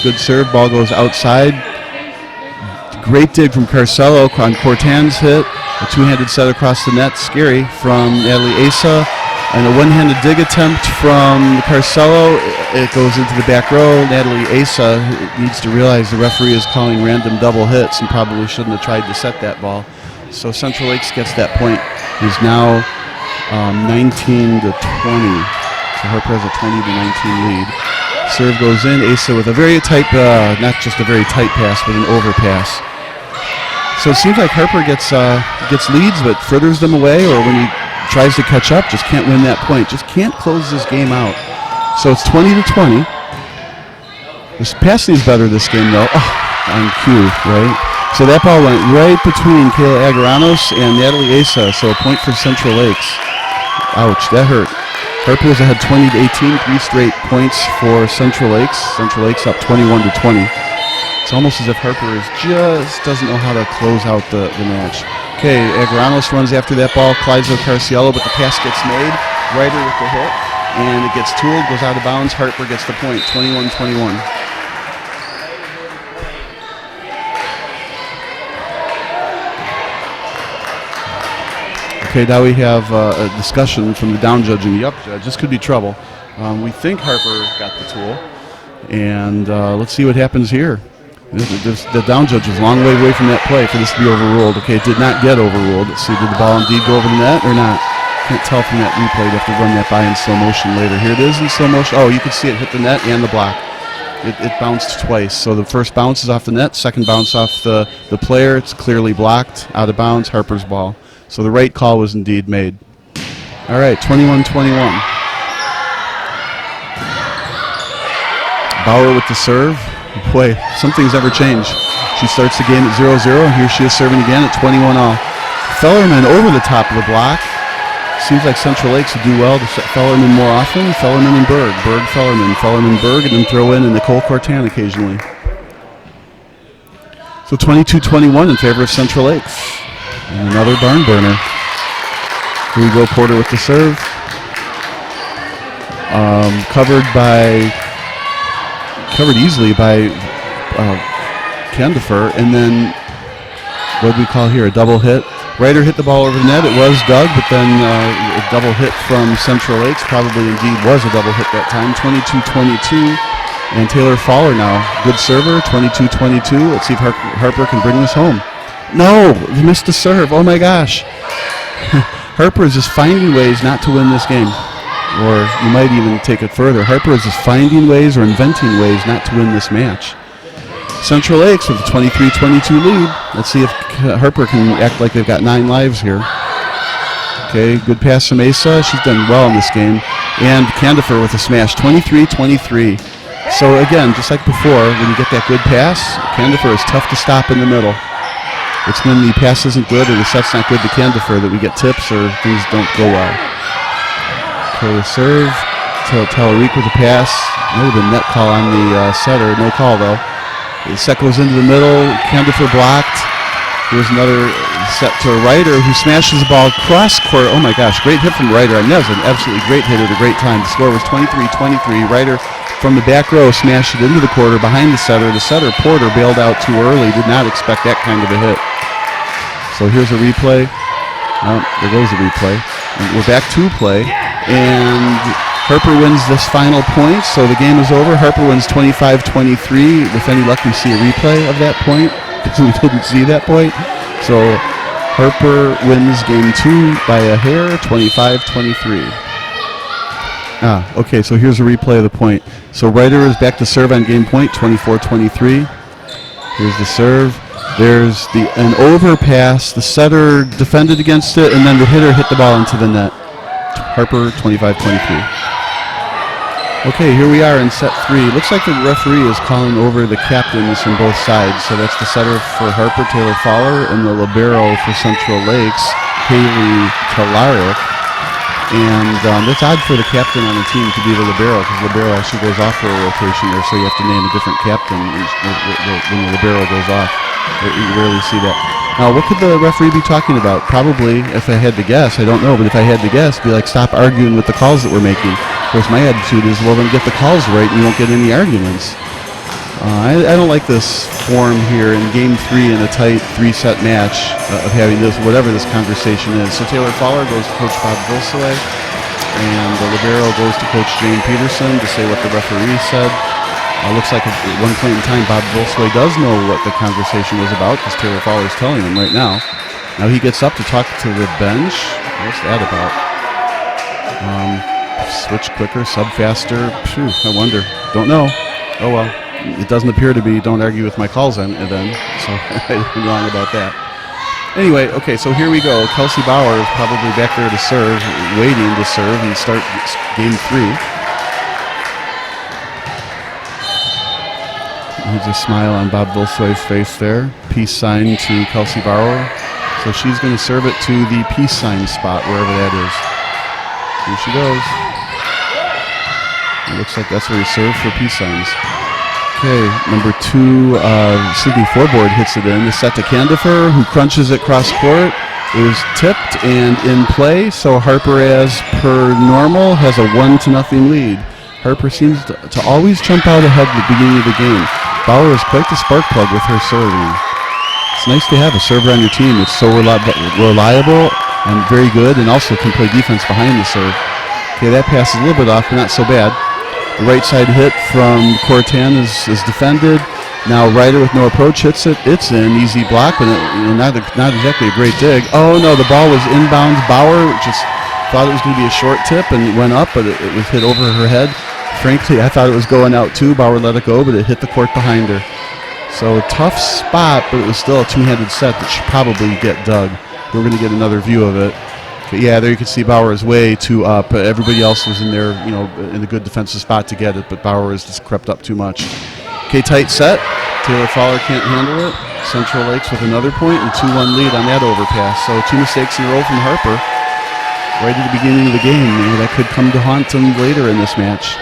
Good serve, ball goes outside. Great dig from Carcello on Cortan's hit. A two-handed set across the net, scary, from Natalie Asa. And a one-handed dig attempt from Carcello. It goes into the back row. Natalie Asa needs to realize the referee is calling random double hits and probably shouldn't have tried to set that ball. So Central Lakes gets that point. He's now 19-20. So Harper has a 20-19 lead. Serve goes in. Asa with a very tight, not just a very tight pass, but an overpass. So it seems like Harper gets leads, but fritters them away, or when he tries to catch up, just can't win that point. Just can't close this game out. So it's 20-20. This passing is better this game, though. Oh, on cue, right? So that ball went right between Kayla Agaranos and Natalie Asa. So a point for Central Lakes. Ouch, that hurt. Harper was ahead 20-18, 3 straight points for Central Lakes. Central Lakes up 21-20. It's almost as if Harper just doesn't know how to close out the match. Okay, Agaranos runs after that ball, collides with Carciello, but the pass gets made. Ryder with the hit. and it gets tooled, goes out of bounds. Harper gets the point, 21-21. Okay, now we have a discussion from the down judge and the up judge. This could be trouble. We think Harper got the tool, and let's see what happens here. The down judge was a long way away from that play for this to be overruled. Okay, it did not get overruled. Let's see, did the ball indeed go over the net or not? Can't tell from that replay. You have to run that by in slow motion later. Here it is in slow motion. Oh, you can see it hit the net and the block. It bounced twice. So the first bounce is off the net, second bounce off the player. It's clearly blocked, out of bounds, Harper's ball. So the right call was indeed made. All right, 21-21. Bauer with the serve. Boy, something's never changed. She starts the game at 0-0. Here she is serving again at 21-all. Fellerman over the top of the block. Seems like Central Lakes would do well to set Fellerman more often. Fellerman and Berg. Berg, Fellerman. Fellerman, Berg, and then throw in Nicole Cortan occasionally. So 22-21 in favor of Central Lakes. And another barn burner. Here we go, Porter with the serve. Covered easily by Candifer, and then what do we call here? A double hit. Ryder hit the ball over the net. It was dug, but then a double hit from Central Lakes. Probably indeed was a double hit that time. 22-22. And Taylor Fowler now. Good server, 22-22. Let's see if Harper can bring this home. No, he missed the serve. Oh my gosh. Harper is just finding ways not to win this game. Or you might even take it further. Harper is just finding ways or inventing ways not to win this match. Central Lakes with a 23-22 lead. Let's see if Harper can act like they've got 9 lives here. Okay, good pass from Asa. She's done well in this game. And Candifer with a smash, 23-23. So again, just like before, when you get that good pass, Candifer is tough to stop in the middle. It's when the pass isn't good or the set's not good to Candifer that we get tips or things don't go well. Okay, the serve. Telerique with the pass. Might have been net call on the setter. No call, though. The set goes into the middle. Candifer blocked. Here's another set to Ryder, who smashes the ball cross court. Oh, my gosh. Great hit from Ryder. I mean, that was an absolutely great hit at a great time. The score was 23-23. Ryder from the back row smashed it into the quarter behind the setter. The setter, Porter, bailed out too early. Did not expect that kind of a hit. So here's a replay. Oh, there goes the replay. And we're back to play. And Harper wins this final point, so the game is over. Harper wins 25-23. With any luck, we see a replay of that point, because we didn't see that point. So Harper wins game 2 by a hair, 25-23. Okay, so here's a replay of the point. So Ryder is back to serve on game point, 24-23. Here's the serve. There's an overpass. The setter defended against it, and then the hitter hit the ball into the net. Harper, 25-23. Okay, here we are in set 3. Looks like the referee is calling over the captains from both sides. So that's the setter for Harper, Taylor Fowler, and the libero for Central Lakes, Haley Talaric. And it's odd for the captain on the team to be the libero, because libero actually goes off for a rotation there, so you have to name a different captain when the libero goes off. You rarely see that. Now, what could the referee be talking about? Probably, if I had to guess, I don't know, but if I had to guess, be like, stop arguing with the calls that we're making. Of course, my attitude is, well, then get the calls right and you won't get any arguments. I don't like this form here in Game 3 in a tight 3-set match of having this, whatever this conversation is. So Taylor Fowler goes to Coach Bob Vilsoe, and the libero goes to Coach Jane Peterson to say what the referee said. Looks like at one point in time, Bob Vilsoe does know what the conversation was about, because Taylor Fowler is telling him right now. Now he gets up to talk to the bench. What's that about? Switch quicker, sub faster. Phew, I wonder. Don't know. Oh well. It doesn't appear to be. Don't argue with my calls then. So I'm wrong about that. Anyway, okay, so here we go. Kelsey Bauer is probably back there to serve, waiting to serve and start game 3. There's a smile on Bob Vilsoe's face there. Peace sign to Kelsey Bauer. So she's going to serve it to the peace sign spot, wherever that is. Here she goes. It looks like that's where he served for peace signs. Okay, number 2, Sydney Forboard hits it in. The set to Candifer, who crunches it cross court. It was tipped and in play, so Harper, as per normal, has a 1-0 lead. Harper seems to always jump out ahead at the beginning of the game. Bauer is quite the spark plug with her serving. It's nice to have a server on your team. It's so reliable and very good, and also can play defense behind the serve. Okay, that pass is a little bit off, but not so bad. The right side hit from Cortan is defended. Now Ryder with no approach hits it. It's an easy block, but not exactly a great dig. Oh no, the ball was inbounds. Bauer just thought it was going to be a short tip and it went up, but it was hit over her head. Frankly, I thought it was going out too. Bauer let it go, but it hit the court behind her. So a tough spot, but it was still a two-handed set that should probably get dug. We're going to get another view of it. Okay, yeah, there you can see Bauer is way too up. Everybody else was in there, in a good defensive spot to get it, but Bauer has just crept up too much. Okay, tight set. Taylor Fowler can't handle it. Central Lakes with another point and 2-1 lead on that overpass. So 2 mistakes in a row from Harper right at the beginning of the game. That could come to haunt them later in this match.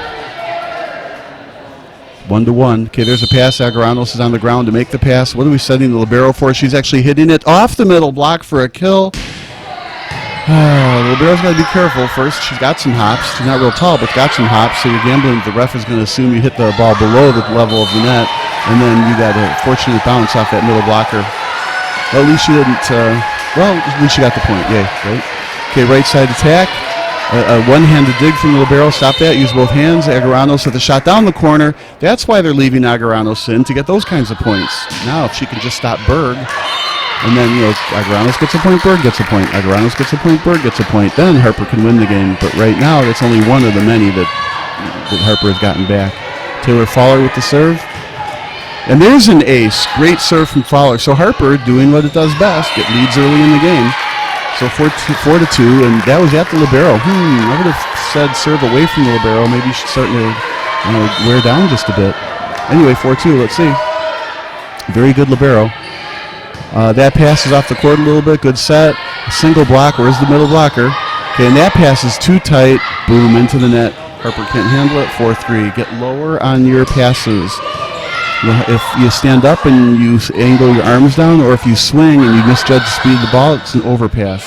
1-1. Okay, there's a pass. Agaranos is on the ground to make the pass. What are we setting the libero for? She's actually hitting it off the middle block for a kill. The libero's got to be careful. First, she's got some hops. She's not real tall, but got some hops, so you're gambling. The ref is going to assume you hit the ball below the level of the net, and then you got a fortunate bounce off that middle blocker. Well, at least she didn't, at least she got the point. Yay, right? Okay, right side attack. A one-handed dig from the libero. Stop that. Use both hands. Agaranos with a shot down the corner. That's why they're leaving Agaranos in, to get those kinds of points. Now, if she can just stop Berg, and then, Agaranos gets a point, Berg gets a point. Agaranos gets a point, Berg gets a point. Then Harper can win the game. But right now, it's only one of the many that Harper has gotten back. Taylor Fowler with the serve. And there's an ace. Great serve from Fowler. So Harper doing what it does best. It leads early in the game. So 4-2, and that was at the libero. I would have said serve away from the libero. Maybe she's starting to wear down just a bit. Anyway, 4-2. Let's see. Very good libero. That pass is off the court a little bit. Good set. A single block. Where's the middle blocker? Okay, and that pass is too tight. Boom, into the net. Harper can't handle it. 4-3. Get lower on your passes. If you stand up and you angle your arms down, or if you swing and you misjudge the speed of the ball, it's an overpass.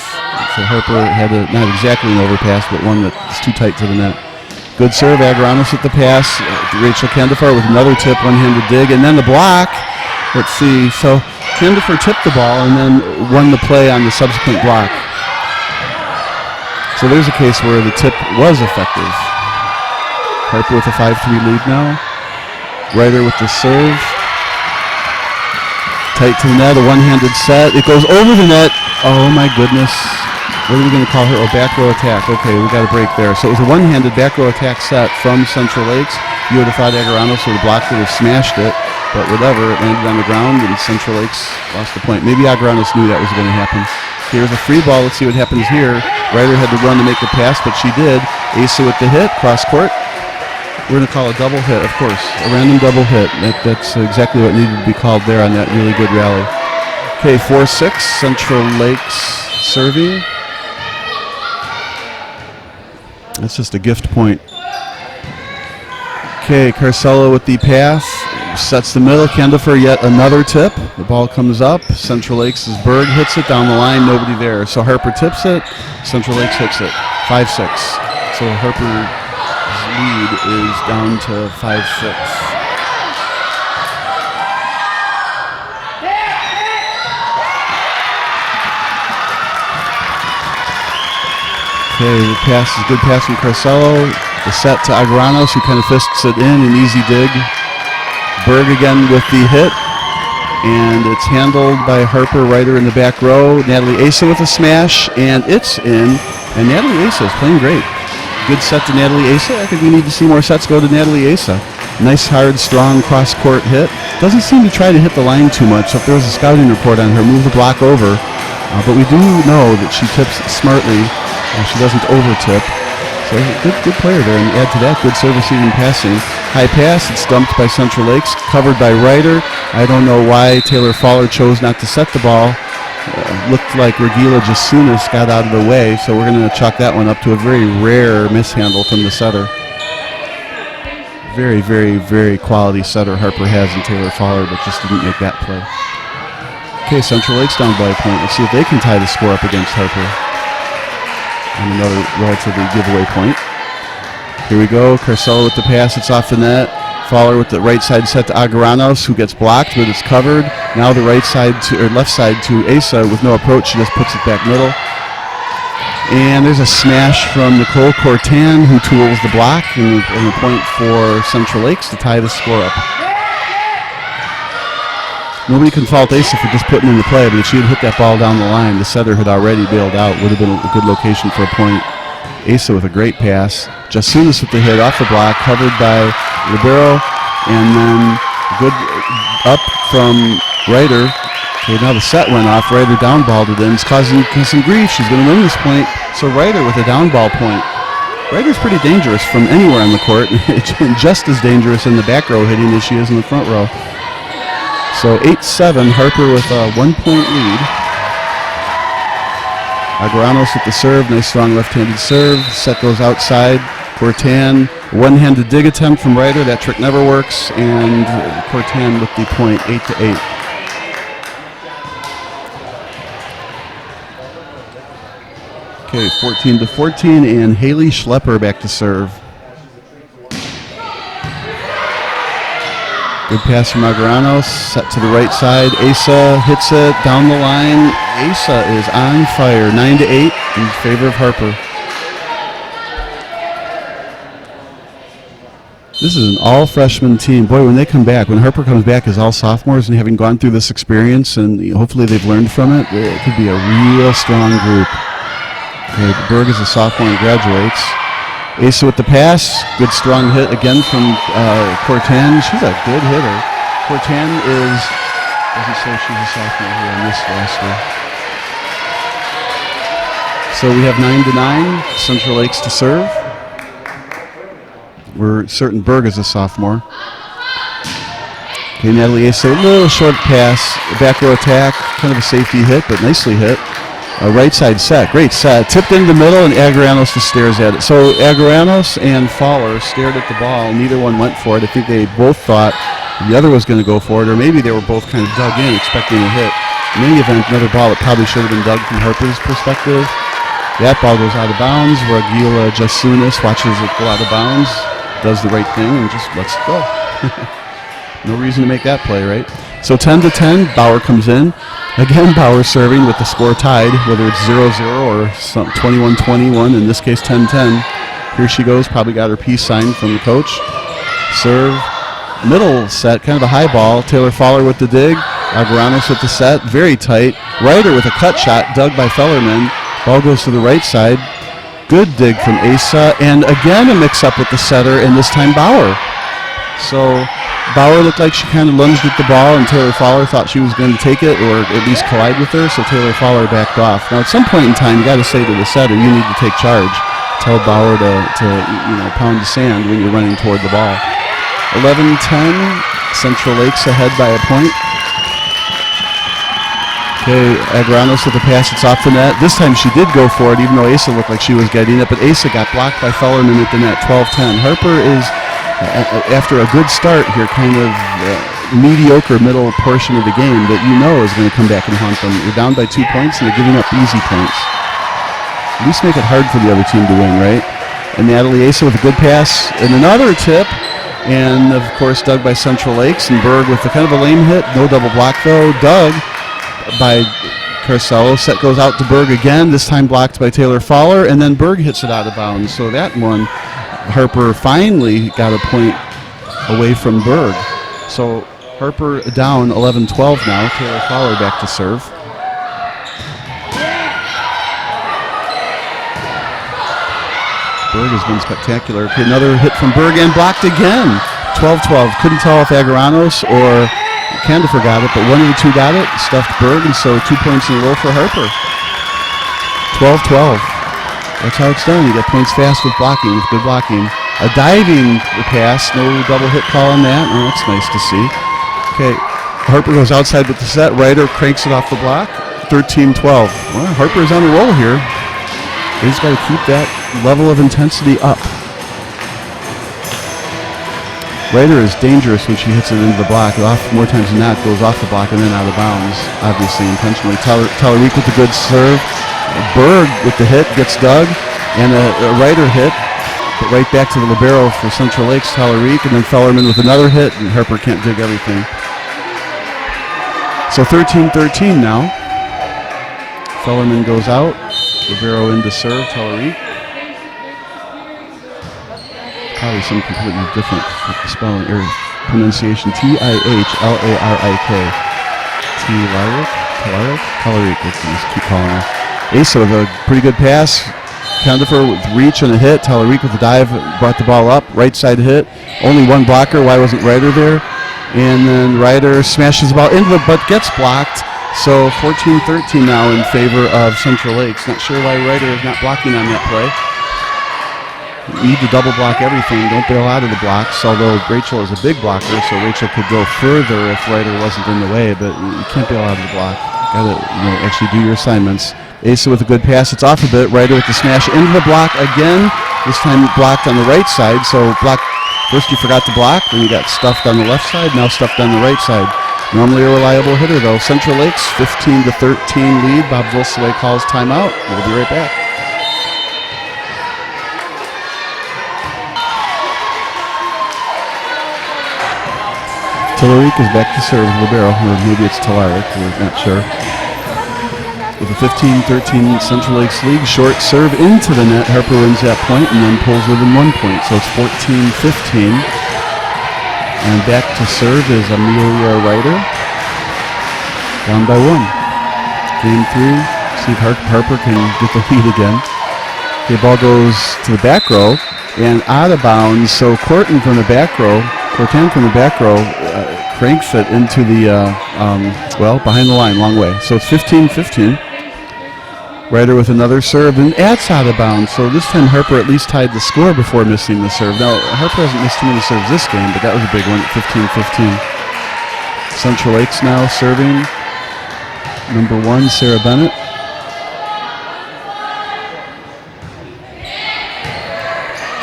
So Harper had not exactly an overpass, but one that's too tight to the net. Good serve. Agaranos with the pass. Rachel Candefar with another tip, one-handed dig, and then the block. Let's see. So Candefar tipped the ball and then won the play on the subsequent block. So there's a case where the tip was effective. Harper with a 5-3 lead now. Ryder with the serve. Tight to the net, a one-handed set. It goes over the net. Oh my goodness. What are we going to call her? Oh, back row attack. Okay, we got a break there. So it was a one-handed back row attack set from Central Lakes. You would have thought Agaranos would have blocked it or smashed it, but whatever. It landed on the ground and Central Lakes lost the point. Maybe Agaranos knew that was going to happen. Here's a free ball. Let's see what happens here. Ryder had to run to make the pass, but she did. Asa with the hit, cross court. We're going to call a double hit, of course, a random double hit. That's exactly what needed to be called there on that really good rally. Okay, 4-6, Central Lakes serving. That's just a gift point. Okay, Carcella with the pass, sets the middle. Candefar yet another tip. The ball comes up. Central Lakes' Berg hits it down the line, nobody there. So Harper tips it, Central Lakes hits it, 5-6. So Harper lead is down to 5-6. Okay, the pass is good pass from Carcelo. The set to Agaranos, who kind of fists it in, an easy dig. Berg again with the hit, and it's handled by Harper Ryder in the back row. Natalie Asa with a smash, and it's in. And Natalie Asa is playing great. Good set to Natalie Asa. I think we need to see more sets go to Natalie Asa. Nice, hard, strong cross-court hit. Doesn't seem to try to hit the line too much. So if there was a scouting report on her, move the block over. But we do know that she tips smartly. She doesn't over-tip. So good player there. And add to that, good service, even passing. High pass. It's dumped by Central Lakes. Covered by Ryder. I don't know why Taylor Fowler chose not to set the ball. Looked like Regila Jasunas got out of the way, so we're going to chalk that one up to a very rare mishandle from the setter. Very, very, very quality setter Harper has in Taylor Fowler, but just didn't make that play. Okay, Central Lakes down by a point. Let's see if they can tie the score up against Harper. And another relatively giveaway point. Here we go. Carcella with the pass. It's off the net. Fowler with the right side set to Agaranos, who gets blocked, but it's covered. Now the right side to, or left side to Asa with no approach. She just puts it back middle. And there's a smash from Nicole Cortan, who tools the block, and a point for Central Lakes to tie the score up. Nobody can fault Asa for just putting in the play, but if she had hit that ball down the line, the setter had already bailed out. Would have been a good location for a point. Asa with a great pass. Jasunas with the hit off the block, covered by Libero, and then good up from Ryder. Okay, now the set went off. Ryder downballed it in. It's causing some grief. She's going to win this point. So Ryder with a downball point. Ryder's pretty dangerous from anywhere on the court, and just as dangerous in the back row hitting as she is in the front row. So 8-7, Harper with a 1-point lead. Agaranos with the serve, nice strong left-handed serve. Set goes outside. Cortan, one-handed dig attempt from Ryder. That trick never works. And Cortan with the point, 8-8. Okay, 14-14, and Haley Schlepper back to serve. Good pass from Agaranos, set to the right side. Asa hits it down the line. Asa is on fire, 9-8 in favor of Harper. This is an all-freshman team. Boy, when they come back, when Harper comes back as all sophomores and having gone through this experience, and hopefully they've learned from it, it could be a real strong group. Okay, Berg is a sophomore and graduates. Asa with the pass, good strong hit again from Cortan. She's a good hitter. Cortan doesn't say she's a sophomore here on this roster. So we have 9-9, Central Lakes to serve. We're certain Berg is a sophomore. Okay, Natalie Asa, a little short pass, back row attack, kind of a safety hit, but nicely hit. Right side set, great set. Tipped in the middle, and Agaranos just stares at it. So Agaranos and Fowler stared at the ball. Neither one went for it. I think they both thought the other was going to go for it, or maybe they were both kind of dug in, expecting a hit. In any event, another ball that probably should have been dug from Harper's perspective. That ball goes out of bounds. Ragila Jasunas watches it go out of bounds, does the right thing, and just lets it go. No reason to make that play, right? So 10-10, Bauer comes in. Again, Bauer serving with the score tied, whether it's 0-0 or 21-21, in this case 10-10. Here she goes, probably got her peace sign from the coach. Serve, middle set, kind of a high ball. Taylor Fowler with the dig. Agaranos with the set, very tight. Ryder with a cut shot, dug by Fellerman. Ball goes to the right side. Good dig from Asa, and again a mix-up with the setter, and this time Bauer. So Bauer looked like she kind of lunged at the ball, and Taylor Fowler thought she was going to take it or at least collide with her, so Taylor Fowler backed off. Now, at some point in time, you got to say to the setter, you need to take charge. Tell Bauer to pound the sand when you're running toward the ball. 11-10, Central Lakes ahead by a point. Okay, Agaranos with the pass, it's off the net. This time she did go for it, even though Asa looked like she was getting it, but Asa got blocked by Fellerman at the net, 12-10. Harper is, after a good start here, kind of mediocre middle portion of the game that is going to come back and haunt them. You're down by 2 points, and they're giving up easy points. At least make it hard for the other team to win, right? And Natalie Asa with a good pass, and another tip, and of course dug by Central Lakes, and Berg with a kind of a lame hit, no double block though, dug by Carcella. Set goes out to Berg again, this time blocked by Taylor Fowler, and then Berg hits it out of bounds. So that one, Harper finally got a point away from Berg. So Harper down 11-12 now. Taylor Fowler back to serve. Berg has been spectacular. Okay, another hit from Berg and blocked again. 12-12. Couldn't tell if Agaranos or Candifer got it, but one of the two got it, stuffed Berg, and so 2 points in a row for Harper. 12-12. That's how it's done. You get points fast with blocking, with good blocking. A diving pass, no double hit call on that. Oh, that's nice to see. Okay, Harper goes outside with the set. Ryder cranks it off the block. 13-12. Well, Harper's on a roll here. He's got to keep that level of intensity up. Ryder is dangerous when she hits it into the block. More times than not, goes off the block and then out of bounds, obviously intentionally. Talarique with a good serve. Berg with the hit, gets dug, and a Ryder hit. But right back to the libero for Central Lakes, Talarique, and then Fellerman with another hit, and Harper can't dig everything. So 13-13 now. Fellerman goes out. Libero in to serve, Talarique. Probably some completely different spelling or pronunciation. T-I-H-L-A-R-I-K. Talarique. Let's just keep calling her. Asa with a pretty good pass. Condifer with reach and a hit. Talarique with a dive, brought the ball up. Right side hit. Only one blocker. Why wasn't Ryder there? And then Ryder smashes the ball into the, but gets blocked. So 14-13 now in favor of Central Lakes. Not sure why Ryder is not blocking on that play. You need to double block everything. Don't bail out of the blocks, although Rachel is a big blocker, so Rachel could go further if Ryder wasn't in the way, but you can't bail out of the block. Got to actually do your assignments. Asa with a good pass. It's off a bit. Ryder with the smash into the block again. This time blocked on the right side, so block. First you forgot to block, then you got stuffed on the left side, now stuffed on the right side. Normally a reliable hitter, though. Central Lakes, 15-13 lead. Bob Volsaway calls timeout. We'll be right back. Talarique is back to serve libero, or maybe it's Talarique, we're not sure. With a 15-13 Central Lakes lead, short serve into the net. Harper wins that point and then pulls within 1 point, so it's 14-15. And back to serve is Amelia Ryder, down by 1. Game 3, see if Harper can get the lead again. The ball goes to the back row and out of bounds, so Cortan from the back row cranks it into the, behind the line, long way. So it's 15-15. Ryder with another serve, and that's out of bounds. So this time Harper at least tied the score before missing the serve. Now, Harper hasn't missed too many serves this game, but that was a big one at 15-15. Central Lakes now serving. Number 1, Sarah Bennett.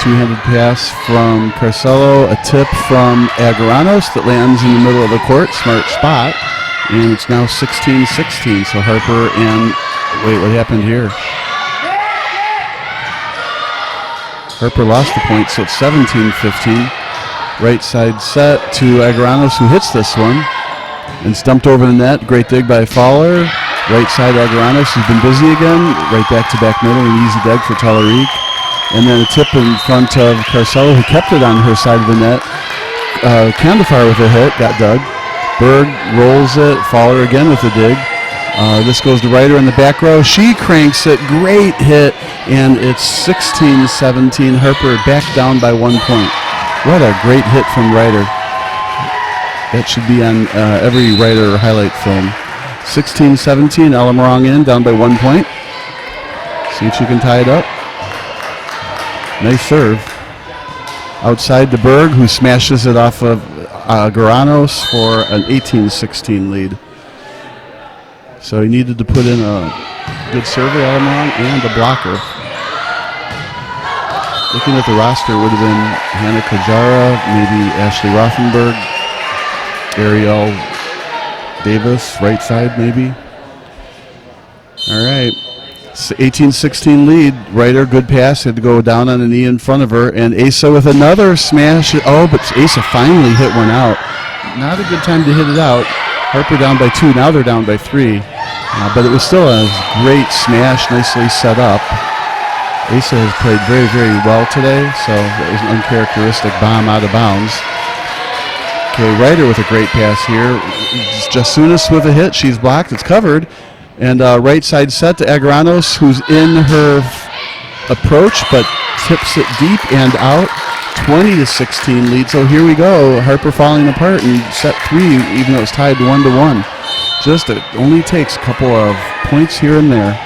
Two-handed pass from Carcelo, a tip from Agaranos that lands in the middle of the court, smart spot, and it's now 16-16, so Harper and, wait, what happened here? Harper lost the point, so it's 17-15. Right side set to Agaranos, who hits this one, and stumped over the net, great dig by Fowler. Right side Agaranos has been busy again, right back to back middle, an easy dig for Talarique. And then a tip in front of Carcelo, who kept it on her side of the net. Condifer with a hit, got dug. Berg rolls it, Fowler again with a dig. This goes to Ryder in the back row. She cranks it, great hit, and it's 16-17. Harper back down by 1 point. What a great hit from Ryder. That should be on every Ryder highlight film. 16-17, Ella Morong in, down by 1 point. See if she can tie it up. Nice serve. Outside to Berg, who smashes it off of Garanos for an 18-16 lead. So he needed to put in a good server, Alamon, and a blocker. Looking at the roster, would have been Hannah Kajara, maybe Ashley Rothenberg, Ariel Davis, right side maybe. All right. 18-16 lead. Ryder, good pass, had to go down on a knee in front of her, and Asa with another smash. Oh, but Asa finally hit one out. Not a good time to hit it out. Harper down by 2. Now they're down by 3. But it was still a great smash, nicely set up. Asa has played very, very well today, so that was an uncharacteristic bomb out of bounds. Okay, Ryder with a great pass here. Jasunas with a hit. She's blocked. It's covered. And right side set to Agaranos, who's in her approach, but tips it deep and out. 20-16 lead. So here we go. Harper falling apart in set 3, even though it's tied 1-1. Just it only takes a couple of points here and there.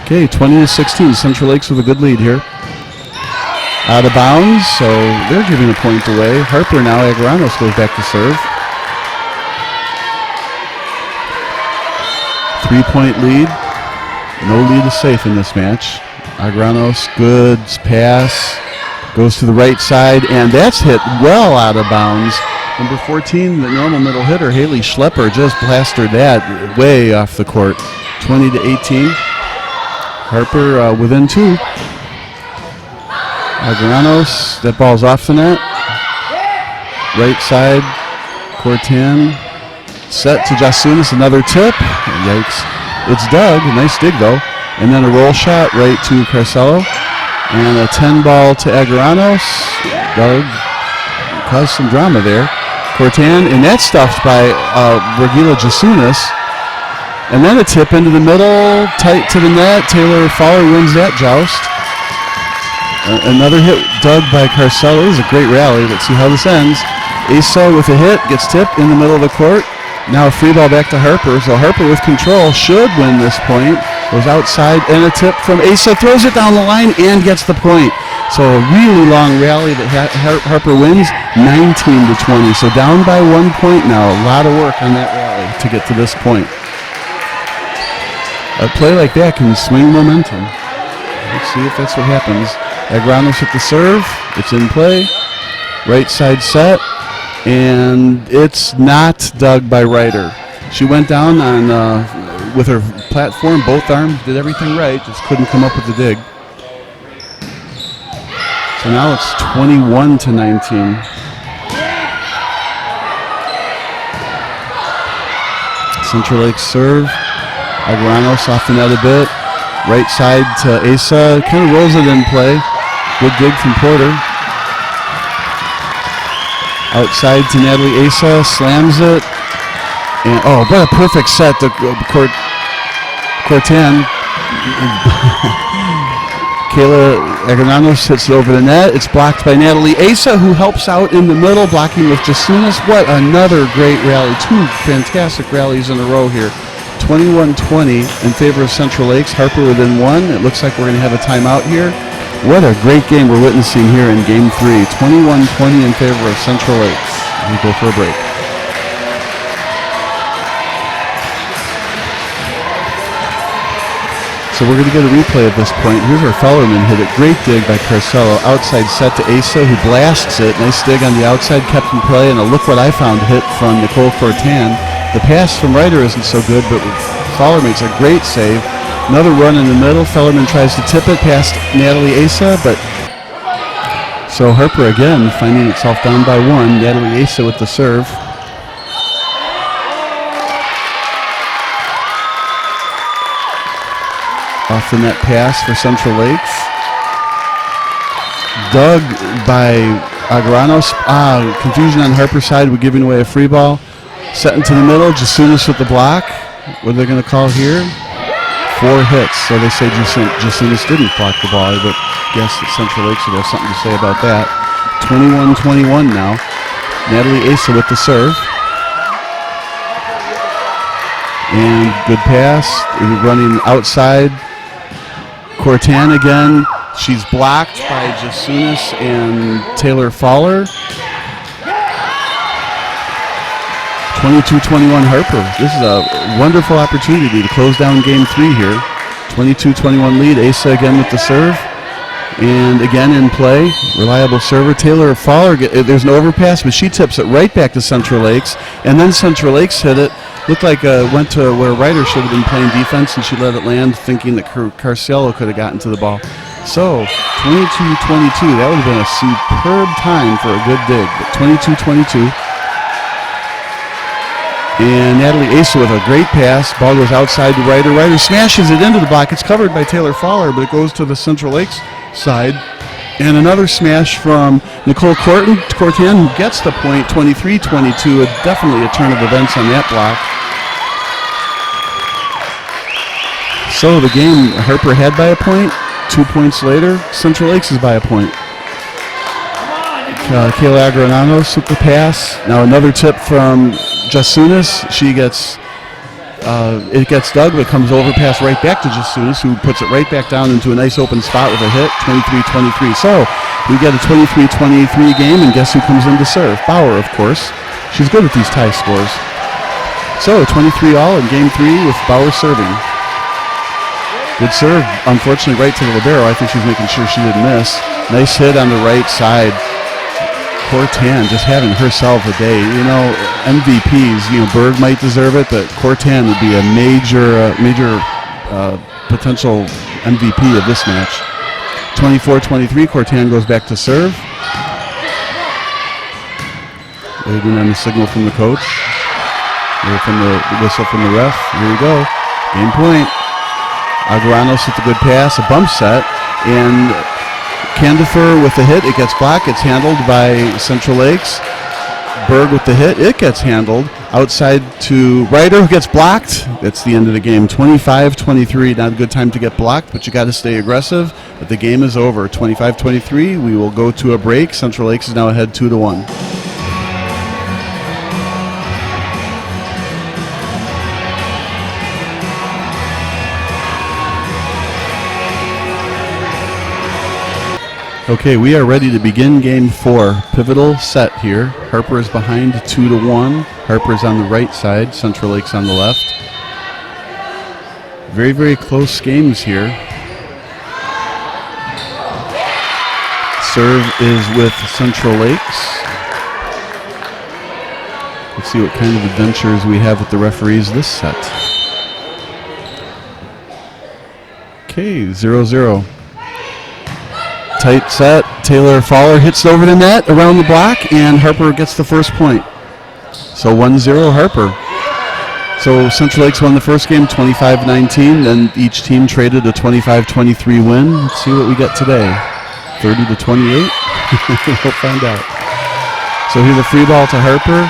Okay, 20-16. Central Lakes with a good lead here. Out of bounds, so they're giving a point away. Harper now. Agaranos goes back to serve. 3-point lead. No lead is safe in this match. Agranos, good pass. Goes to the right side, and that's hit well out of bounds. Number 14, the normal middle hitter, Haley Schlepper, just plastered that way off the court. 20-18. Harper within 2. Agranos, that ball's off the net. Right side, Cortan. Set to Jasunas, another tip. Yikes. It's dug, nice dig though. And then a roll shot right to Carcelo. And a 10 ball to Agranos. Dug. Caused some drama there. Cortan, and that's stuffed by Regina Jasunas. And then a tip into the middle, tight to the net. Taylor Fowler wins that joust. Another hit dug by Carcelo. This is a great rally. Let's see how this ends. Asa with a hit, gets tipped in the middle of the court. Now a free ball back to Harper. So Harper with control should win this point. Goes outside, and a tip from Asa. Throws it down the line and gets the point. So a really long rally that Harper wins, 19-20. So down by 1 point now. A lot of work on that rally to get to this point. A play like that can swing momentum. Let's see if that's what happens. Agranos with the serve. It's in play. Right side set. And it's not dug by Ryder. She went down on with her platform, both arms, did everything right, just couldn't come up with the dig. So now it's 21-19. Central Lakes serve. Agranos off the net a bit. Right side to Asa. Kind of rolls it in play. Good dig from Porter. Outside to Natalie Asa. Slams it. And oh, what a perfect set to Cortan. Kayla Agranos hits it over the net. It's blocked by Natalie Asa, who helps out in the middle, blocking with Jasunas. What another great rally. 2 fantastic rallies in a row here. 21-20 in favor of Central Lakes. Harper within 1. It looks like we're going to have a timeout here. What a great game we're witnessing here in Game 3. 21-20 in favor of Central Lakes. We go for a break. So we're going to get a replay of this point. Here's where Fellerman hit it. Great dig by Carcelo. Outside set to Asa, who blasts it. Nice dig on the outside, kept in play. And a look what I found hit from Nicole Cortan. The pass from Ryder isn't so good, but Fowler makes a great save. Another run in the middle. Fellerman tries to tip it past Natalie Asa, but so Harper again finding itself down by 1. Natalie Asa with the serve. Off the net pass for Central Lakes. Dug by Agranos. Confusion on Harper's side. We're giving away a free ball. Set into the middle. Jasunas with the block. What are they going to call here? 4 hits. So they say Jasunas didn't block the ball. I would guess that Central Lakes would have something to say about that. 21-21 now. Natalie Asa with the serve. And good pass. Running outside. Cortan again. She's blocked by Jasunas and Taylor Fowler. 22-21 Harper. This is a wonderful opportunity to close down Game 3 here. 22-21 lead. Asa again with the serve. And again in play. Reliable server. Taylor Fowler, there's an overpass, but she tips it right back to Central Lakes. And then Central Lakes hit it. Looked like went to where Ryder should have been playing defense, and she let it land thinking that Carcelo could have gotten to the ball. So 22-22. That would have been a superb time for a good dig. But 22-22. And Natalie Asa with a great pass. Ball goes outside to Ryder. Ryder smashes it into the block. It's covered by Taylor Fowler, but it goes to the Central Lakes side. And another smash from Nicole Cortan, who gets the point, 23-22. Definitely a turn of events on that block. So the game, Harper had by a point. 2 points later, Central Lakes is by a point. Kayla Agranos with the pass. Now another tip from Jasunas. She gets, it gets dug, but comes over pass right back to Jasunas, who puts it right back down into a nice open spot with a hit, 23-23. So we get a 23-23 game, and guess who comes in to serve? Bauer, of course. She's good at these tie scores. So 23 all in Game 3 with Bauer serving. Good serve. Unfortunately, right to the libero. I think she was making sure she didn't miss. Nice hit on the right side. Cortan just having herself a day. You know, MVPs, you know, Berg might deserve it, but Cortan would be a major potential MVP of this match. 24-23, Cortan goes back to serve. Waiting on the signal from the coach. Or from the whistle from the ref. Here we go. Game point. Aguaranos hits a good pass, a bump set, and Candifer with the hit, it gets blocked, it's handled by Central Lakes. Berg with the hit, it gets handled. Outside to Ryder, who gets blocked. That's the end of the game. 25-23, not a good time to get blocked, but you got to stay aggressive. But the game is over. 25-23, we will go to a break. Central Lakes is now ahead 2-1. Okay, we are ready to begin game 4. Pivotal set here. Harper is behind 2-1. Harper's on the right side, Central Lakes on the left. Very, very close games here. Serve is with Central Lakes. Let's see what kind of adventures we have with the referees this set. Okay, 0-0. Tight set. Taylor Fowler hits over the net around the block, and Harper gets the first point. So 1-0 Harper. So Central Lakes won the first game 25-19, then each team traded a 25-23 win. Let's see what we get today. 30-28? We'll find out. So here's a free ball to Harper.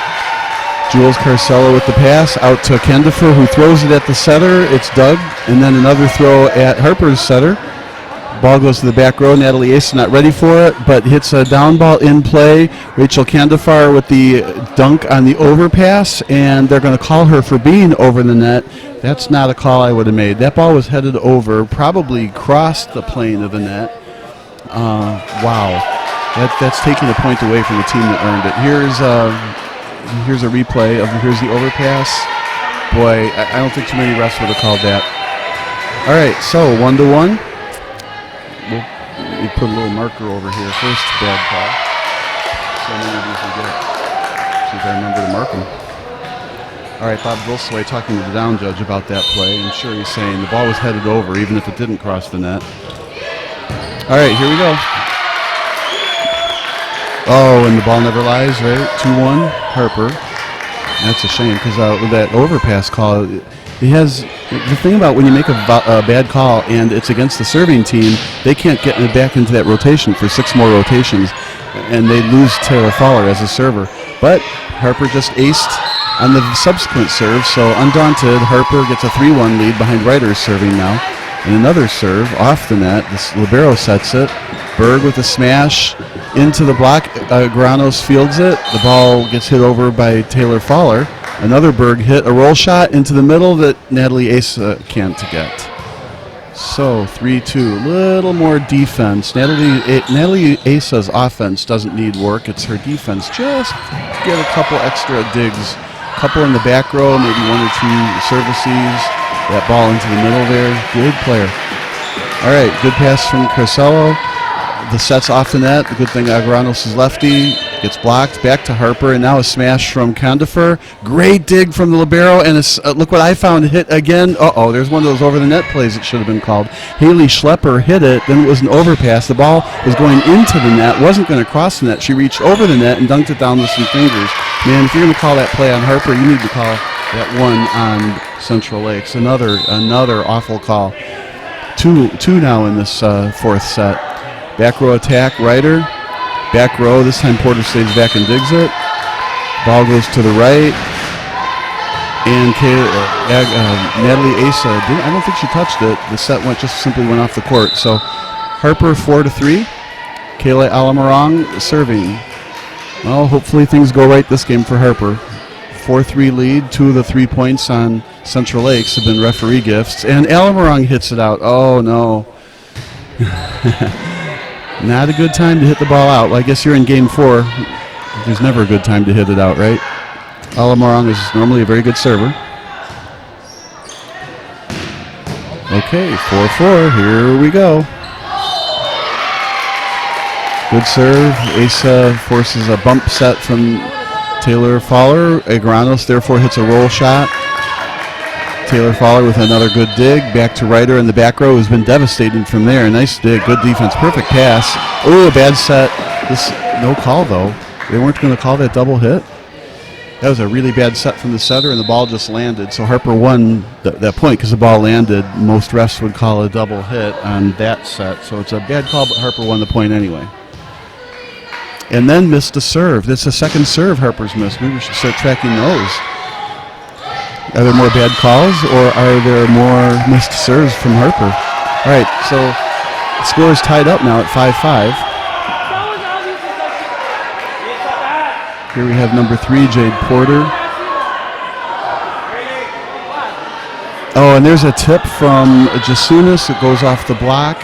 Jules Carcella with the pass out to Candifer, who throws it at the setter. It's dug, and then another throw at Harper's setter. Ball goes to the back row. Natalie Ace not ready for it, but hits a down ball in play. Rachel Candifar with the dunk on the overpass, and they're going to call her for being over the net. That's not a call I would have made. That ball was headed over, probably crossed the plane of the net. Wow. That's taking a point away from the team that earned it. Here's a replay of here's the overpass. Boy, I don't think too many refs would have called that. All right, so 1-1. We put a little marker over here. First bad call. So many of these we get. See if I remember to mark them. All right, Bob Vilsway talking to the down judge about that play. I'm sure he's saying the ball was headed over even if it didn't cross the net. All right, here we go. Oh, and the ball never lies, right? 2-1, Harper. That's a shame because with that overpass call, it has the thing about when you make a bad call and it's against the serving team, they can't get back into that rotation for 6 more rotations, and they lose Taylor Fowler as a server. But Harper just aced on the subsequent serve, so undaunted, Harper gets a 3-1 lead behind Ryder's serving now. And another serve off the net. This libero sets it. Berg with a smash into the block. Granos fields it. The ball gets hit over by Taylor Fowler. Another Berg hit, a roll shot into the middle that Natalie Asa can't get. So 3-2, little more defense. Natalie Asa's offense doesn't need work. It's her defense. Just get a couple extra digs. Couple in the back row, maybe 1 or 2 services. That ball into the middle there. Good player. All right, good pass from Carcelo. The set's off the net. The good thing Aguaranos is lefty. Gets blocked. Back to Harper, and now a smash from Candifer. Great dig from the libero, and look what I found. Hit again. Uh-oh, there's one of those over-the-net plays that should have been called. Haley Schlepper hit it. Then it was an overpass. The ball was going into the net. Wasn't going to cross the net. She reached over the net and dunked it down with some fingers. Man, if you're going to call that play on Harper, you need to call that one on Central Lakes. Another awful call. Two now in this fourth set. Back row attack, Ryder. Back row, this time Porter stays back and digs it. Ball goes to the right. And Natalie Asa, I don't think she touched it. The set simply went off the court. So Harper 4-3. Kayla Alamarong serving. Well, hopefully things go right this game for Harper. 4-3 lead. 2 of the 3 points on Central Lakes have been referee gifts. And Alamarong hits it out. Oh, no. Not a good time to hit the ball out. Well, I guess you're in game 4. There's never a good time to hit it out, right? Alamarong is normally a very good server. Okay, 4-4. Here we go. Good serve. Asa forces a bump set from Taylor Fowler. Agranos therefore hits a roll shot. Taylor Fowler with another good dig. Back to Ryder in the back row, who's been devastating from there. Nice dig, good defense, perfect pass. Oh, a bad set. This no call though. They weren't going to call that double hit. That was a really bad set from the setter, and the ball just landed. So Harper won that point because the ball landed. Most refs would call a double hit on that set. So it's a bad call, but Harper won the point anyway. And then missed a serve. That's the second serve Harper's missed. Maybe we should start tracking those. Are there more bad calls, or are there more missed serves from Harper? All right, so the score is tied up now at 5-5. Here we have number 3, Jade Porter. Oh, and there's a tip from Jasunas. It goes off the block,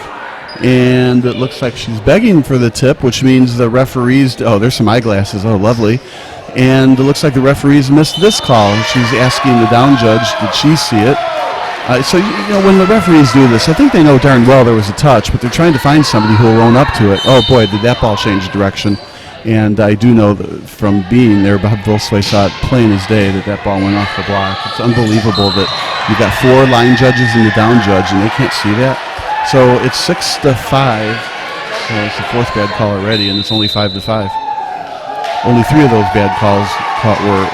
and it looks like she's begging for the tip, which means the referees, oh, there's some eyeglasses. Oh, lovely. And it looks like the referees missed this call. She's asking the down judge, did she see it? So, you know, when the referees do this, I think they know darn well there was a touch, but they're trying to find somebody who will own up to it. Oh, boy, did that ball change direction. And I do know that from being there, Bob Volsway saw it plain as day that ball went off the block. It's unbelievable that you've got 4 line judges and the down judge, and they can't see that. So it's 6-5. So it's the 4th bad call already, and it's only 5-5. Only 3 of those bad calls were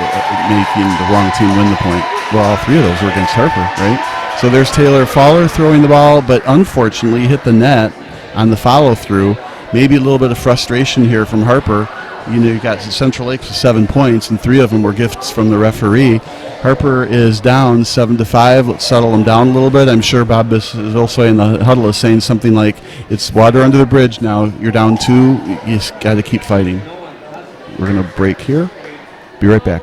making the wrong team win the point. Well, all 3 of those were against Harper, right? So there's Taylor Fowler throwing the ball, but unfortunately hit the net on the follow-through. Maybe a little bit of frustration here from Harper. You know, you got Central Lakes with 7 points, and 3 of them were gifts from the referee. Harper is down 7-5. Let's settle him down a little bit. I'm sure Bob is also in the huddle is saying something like, it's water under the bridge now. You're down 2. You just got to keep fighting. We're going to break here. Be right back.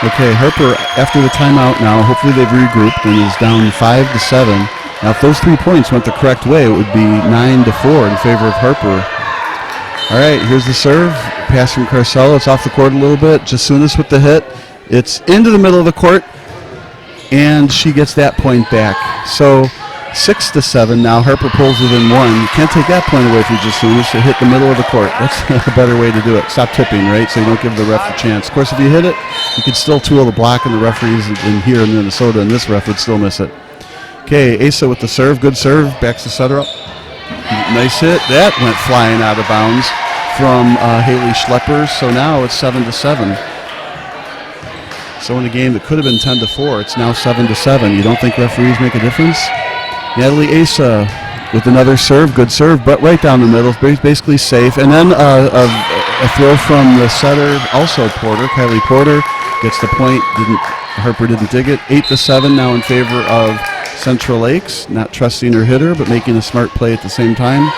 Okay, Harper, after the timeout now, hopefully they've regrouped and is down 5-7. Now, if those 3 points went the correct way, it would be 9-4 in favor of Harper. All right, here's the serve. Pass from Carcella. It's off the court a little bit. Jasunas with the hit. It's into the middle of the court, and she gets that point back. So 6-7 now. Harper pulls within 1. You can't take that point away from Jasunas to hit the middle of the court. That's a better way to do it. Stop tipping, right? So you don't give the ref a chance. Of course, if you hit it, you could still tool the block, and the referees in here in Minnesota and this ref would still miss it. Okay, Asa with the serve. Good serve. Backs the setter up. Nice hit. That went flying out of bounds from Haley Schlepper. So now it's 7-7. So in a game that could have been 10-4, it's now 7-7. You don't think referees make a difference? Natalie Asa with another serve. Good serve, but right down the middle. Basically safe. And then a throw from the setter, also Porter. Kylie Porter gets the point. Harper didn't dig it. 8-7 now in favor of Central Lakes, not trusting her hitter, but making a smart play at the same time.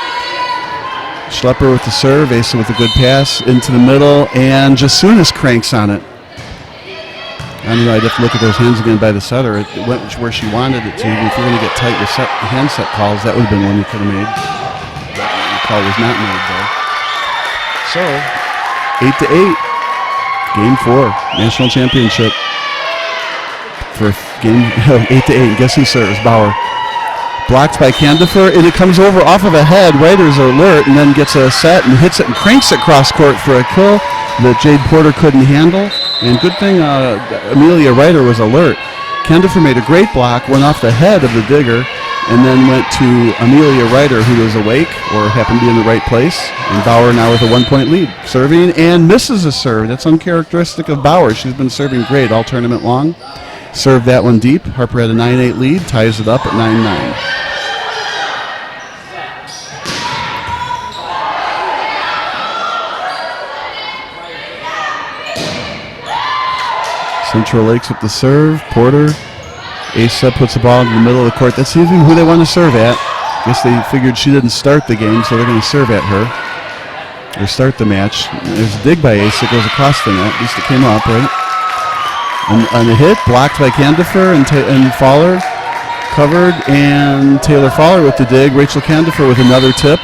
Schlepper with the serve, Asa with a good pass into the middle, and Jasunas cranks on it. I don't know, I'd have to look at those hands again by the setter. It went where she wanted it to. Even if you're going to get tight with hand set calls, that would have been one you could have made. The call was not made, though. So, 8-8, Game 4, National Championship. For game 8-8. Guess who serves? Bauer. Blocked by Candifer, and it comes over off of a head. Ryder's alert, and then gets a set and hits it and cranks it cross court for a kill that Jade Porter couldn't handle. And good thing Amelia Ryder was alert. Candifer made a great block, went off the head of the digger, and then went to Amelia Ryder, who was awake or happened to be in the right place. And Bauer now with a 1-point lead. Serving and misses a serve. That's uncharacteristic of Bauer. She's been serving great all tournament long. Served that one deep. Harper had a 9-8 lead, ties it up at 9-9. Central Lakes with the serve. Porter. Asa puts the ball in the middle of the court. That's even who they want to serve at. I guess they figured she didn't start the game, so they're going to serve at her. Or start the match. There's a dig by Asa. It goes across the net. At least it came up, right? And a hit blocked by Candifer and Fowler covered, and Taylor Fowler with the dig. Rachel Candifer with another tip,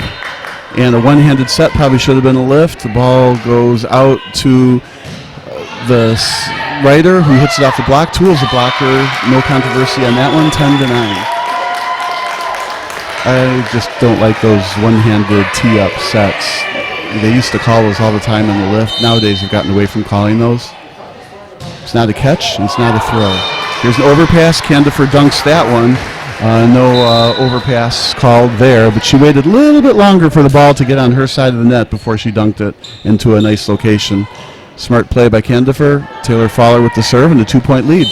and a one-handed set probably should have been a lift. The ball goes out to the Ryder, who hits it off the block. Toole's a blocker. No controversy on that one. 10-9. I just don't like those one-handed tee-up sets. They used to call those all the time in the lift. Nowadays, they've gotten away from calling those. It's not a catch, and it's not a throw. Here's an overpass. Candifer dunks that one. No overpass called there, but she waited a little bit longer for the ball to get on her side of the net before she dunked it into a nice location. Smart play by Candifer. Taylor Fowler with the serve and a 2-point lead.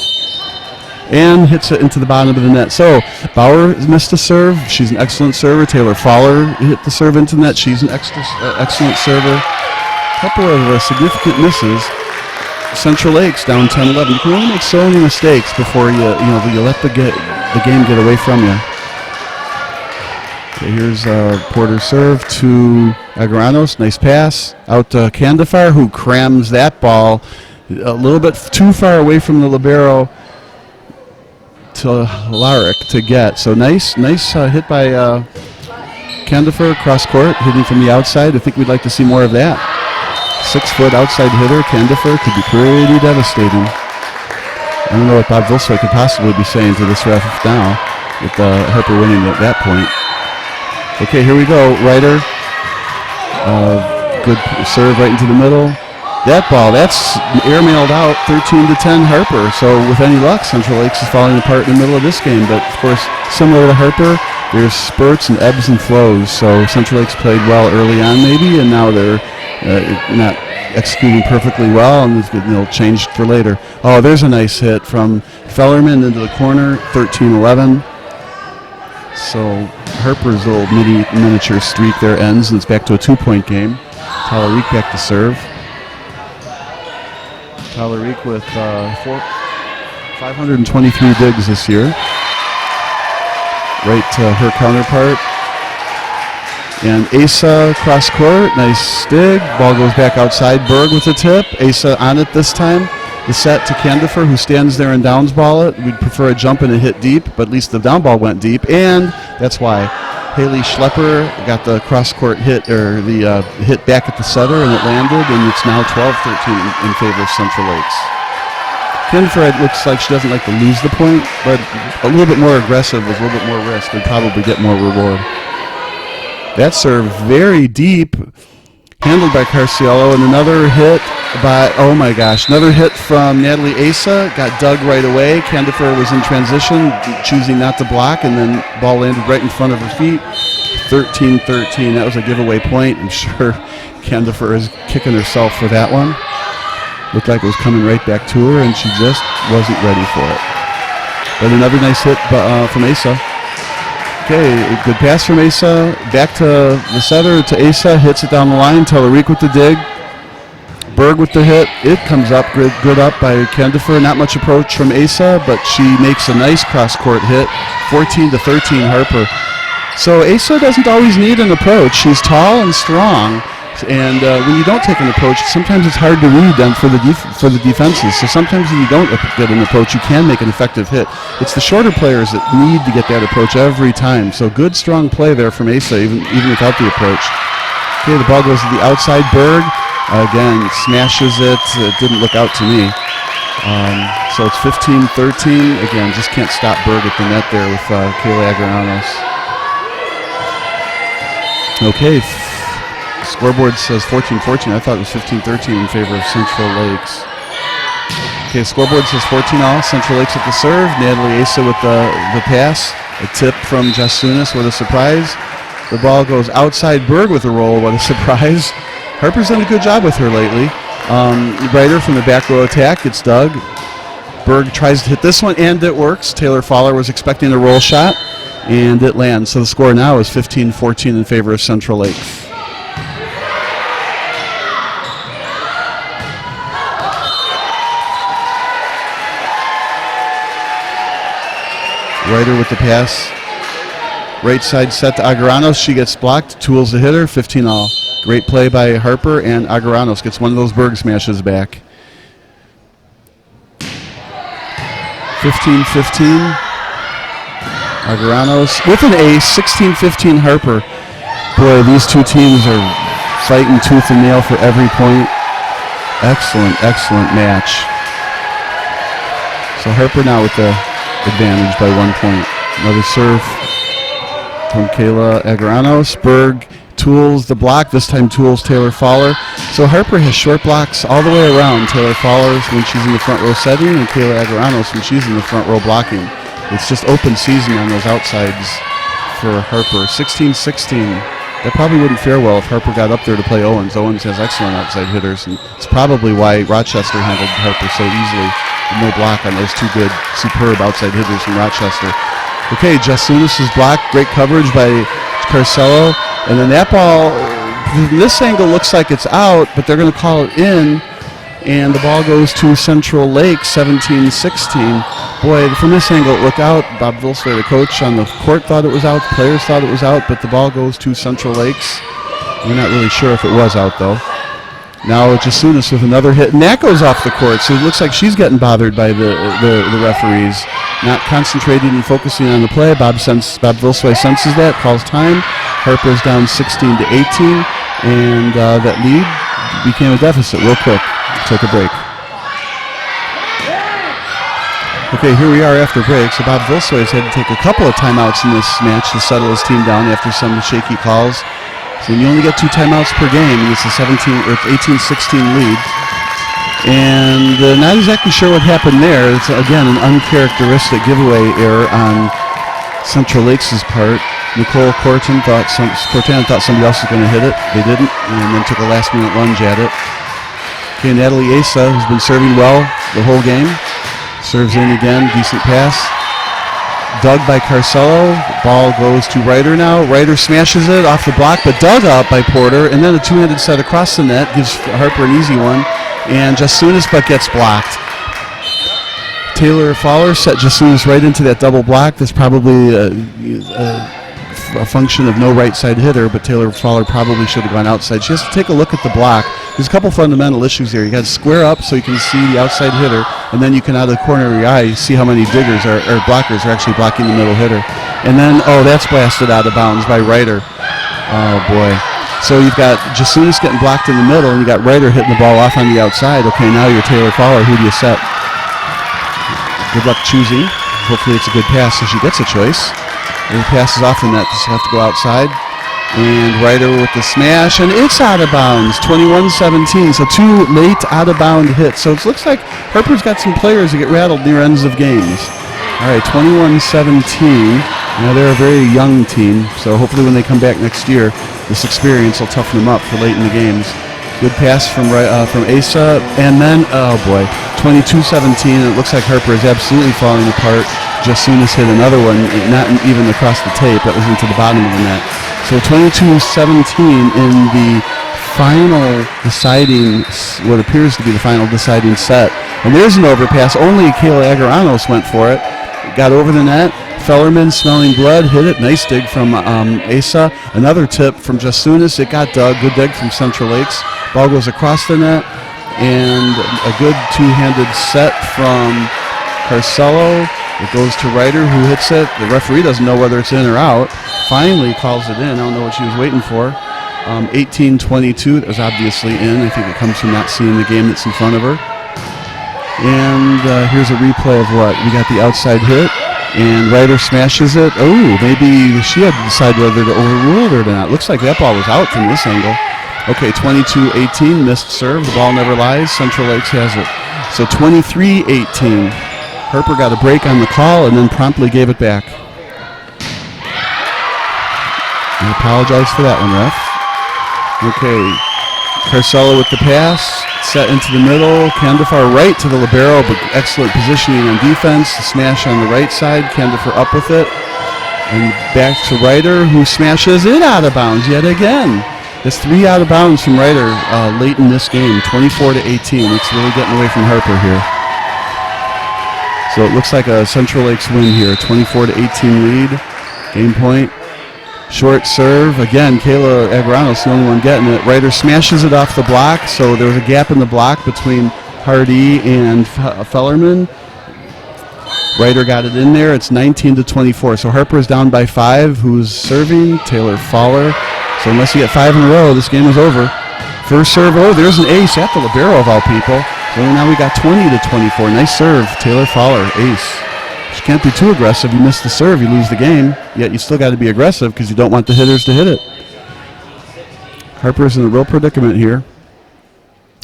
And hits it into the bottom of the net. So Bauer missed a serve. She's an excellent server. Taylor Fowler hit the serve into the net. She's an excellent server. A couple of significant misses. Central Lakes down 10-11. You can only make so many mistakes before you let the game get away from you. Okay, here's Porter's serve to Agaranos. Nice pass out to Candifer, who crams that ball a little bit too far away from the libero to Larick to get. So nice hit by Candifer cross court, hitting from the outside. I think we'd like to see more of that. 6-foot outside hitter, Candifer, could be pretty devastating. I don't know what Bob Vilsoy could possibly be saying to this ref now, with Harper winning at that point. Okay, here we go. Ryder, good serve right into the middle. That ball, that's airmailed out, 13-10 Harper. So with any luck, Central Lakes is falling apart in the middle of this game. But of course, similar to Harper, there's spurts and ebbs and flows. So Central Lakes played well early on maybe, and now they're not executing perfectly well, and they'll change for later. Oh, there's a nice hit from Fellerman into the corner, 13-11. So Harper's little miniature streak there ends, and it's back to a 2-point game. Talarique back to serve. Talarique with 523 digs this year. Right to her counterpart. And Asa cross court, nice dig. Ball goes back outside. Berg with the tip. Asa on it this time. The set to Candifer, who stands there and downs ball it. We'd prefer a jump and a hit deep, but at least the down ball went deep, and that's why Haley Schlepper got the cross court hit, or the hit back at the setter, and it landed, and it's now 12-13 in favor of Central Lakes. Candifer, it looks like she doesn't like to lose the point, but a little bit more aggressive with a little bit more risk would probably get more reward. That serve very deep, handled by Carciello, and another hit by, oh my gosh, another hit from Natalie Asa, got dug right away. Candifer was in transition, choosing not to block, and then ball landed right in front of her feet. 13-13, that was a giveaway point. I'm sure Candifer is kicking herself for that one. Looked like it was coming right back to her, and she just wasn't ready for it. But another nice hit from Asa. Okay, good pass from Asa. Back to the setter, to Asa. Hits it down the line. Talarique with the dig. Berg with the hit. It comes up good up by Candifer. Not much approach from Asa, but she makes a nice cross-court hit. 14-13 Harper. So Asa doesn't always need an approach. She's tall and strong. And when you don't take an approach, sometimes it's hard to read them for the defenses. So sometimes when you don't get an approach, you can make an effective hit. It's the shorter players that need to get that approach every time. So good, strong play there from Asa, even without the approach. Okay, the ball goes to the outside. Berg, again, smashes it. It didn't look out to me. So it's 15-13. Again, just can't stop Berg at the net there with Kayla Agaranos. Okay, scoreboard says 14-14. I thought it was 15-13 in favor of Central Lakes. Okay, scoreboard says 14-all. Central Lakes at the serve. Natalie Asa with the pass. A tip from Jasunas. What a surprise. The ball goes outside. Berg with a roll. What a surprise. Harper's done a good job with her lately. Ryder from the back row attack gets dug. Berg tries to hit this one, and it works. Taylor Fowler was expecting a roll shot, and it lands. So the score now is 15-14 in favor of Central Lakes. Ryder with the pass. Right side set to Agaranos. She gets blocked. Tools the hitter. 15-all. Great play by Harper, and Agaranos gets one of those Berg smashes back. 15-15. Agaranos with an ace. 16-15 Harper. Boy, these two teams are fighting tooth and nail for every point. Excellent, excellent match. So Harper now with the advantage by 1 point. Another serve from Kayla Agaranos. Berg, Tools, the block. This time Tools, Taylor Fowler. So Harper has short blocks all the way around. Taylor Fowler when she's in the front row setting, and Kayla Agaranos when she's in the front row blocking. It's just open season on those outsides for Harper. 16-16. That probably wouldn't fare well if Harper got up there to play Owens. Owens has excellent outside hitters, and it's probably why Rochester handled Harper so easily. No block on those two good, superb outside hitters from Rochester. Okay, Jasunis is blocked. Great coverage by Carcello. And then that ball, from this angle, looks like it's out, but they're going to call it in. And the ball goes to Central Lake, 17-16. Boy, from this angle, it looked out. Bob Vilsler, the coach on the court, thought it was out. The players thought it was out, but the ball goes to Central Lakes. We're not really sure if it was out, though. Now Jasunis with another hit, and that goes off the court. So it looks like she's getting bothered by the referees, not concentrating and focusing on the play. Bob Vilsler senses that, calls time. Harper's down 16-18, and that lead became a deficit real quick. Take a break. Okay, here we are after break. So Bob Vilsler has had to take a couple of timeouts in this match to settle his team down after some shaky calls. So you only get 2 timeouts per game. It's a 18-16 lead. And not exactly sure what happened there. It's, again, an uncharacteristic giveaway error on Central Lakes' part. Nicole Cortana thought somebody else was going to hit it. They didn't, and then took a last-minute lunge at it. Okay, Natalie Asa, who's been serving well the whole game, serves in again, decent pass. Dug by Carcello. Ball goes to Ryder now. Ryder smashes it off the block, but dug up by Porter, and then a two-handed set across the net gives Harper an easy one, and Jasunis but gets blocked. Taylor Fowler set Jasunis right into that double block. That's probably a function of no right side hitter, but Taylor Fowler probably should have gone outside. She has to take a look at the block. There's a couple fundamental issues here. You got to square up so you can see the outside hitter, and then you can, out of the corner of your eye, see how many diggers or blockers are actually blocking the middle hitter. And then, that's blasted out of bounds by Ryder. Oh boy. So you've got Jasunis getting blocked in the middle, and you got Ryder hitting the ball off on the outside. Okay, now you're Taylor Fowler. Who do you set? Good luck choosing. Hopefully it's a good pass so she gets a choice. And the pass is off the net, just have to go outside. And Ryder with the smash, and it's out of bounds, 21-17. So 2 late out-of-bound hits. So it looks like Harper's got some players that get rattled near ends of games. All right, 21-17. Now they're a very young team, so hopefully when they come back next year, this experience will toughen them up for late in the games. Good pass from Asa, and then, 22-17. It looks like Harper is absolutely falling apart. Jasunis hit another one, not even across the tape. That was into the bottom of the net. So 22-17 in the final deciding, what appears to be the final deciding set. And there's an overpass. Only Kayla Agaranos went for it. Got over the net. Fellerman, smelling blood, hit it. Nice dig from Asa. Another tip from Jasunis. It got dug. Good dig from Central Lakes. Ball goes across the net. And a good two-handed set from Carcello. It goes to Ryder, who hits it. The referee doesn't know whether it's in or out. Finally calls it in. I don't know what she was waiting for. 18-22. That was obviously in. I think it comes from not seeing the game that's in front of her. And here's a replay of what? We got the outside hit, and Ryder smashes it. Oh, maybe she had to decide whether to overrule it or not. Looks like that ball was out from this angle. Okay, 22-18, missed serve. The ball never lies. Central Lakes has it. So 23-18. Harper got a break on the call and then promptly gave it back. I apologize for that one, ref. Okay, Carcello with the pass, set into the middle. Candifar right to the libero, but excellent positioning on defense. The smash on the right side. Candifar up with it. And back to Ryder, who smashes it out of bounds yet again. There's 3 out of bounds from Ryder late in this game, 24-18. It's really getting away from Harper here. So it looks like a Central Lakes win here, 24-18 lead. Game point. Short serve. Again, Kayla Agaranos, the only one getting it. Ryder smashes it off the block, so there was a gap in the block between Hardy and Fellerman. Ryder got it in there. It's 19-24. So Harper is down by 5. Who's serving? Taylor Fowler. So unless you get 5 in a row, this game is over. First serve, there's an ace at the libero of all people. So now we got 20-24. Nice serve, Taylor Fowler, ace. You can't be too aggressive. You miss the serve, you lose the game. Yet you still got to be aggressive because you don't want the hitters to hit it. Harper's in a real predicament here.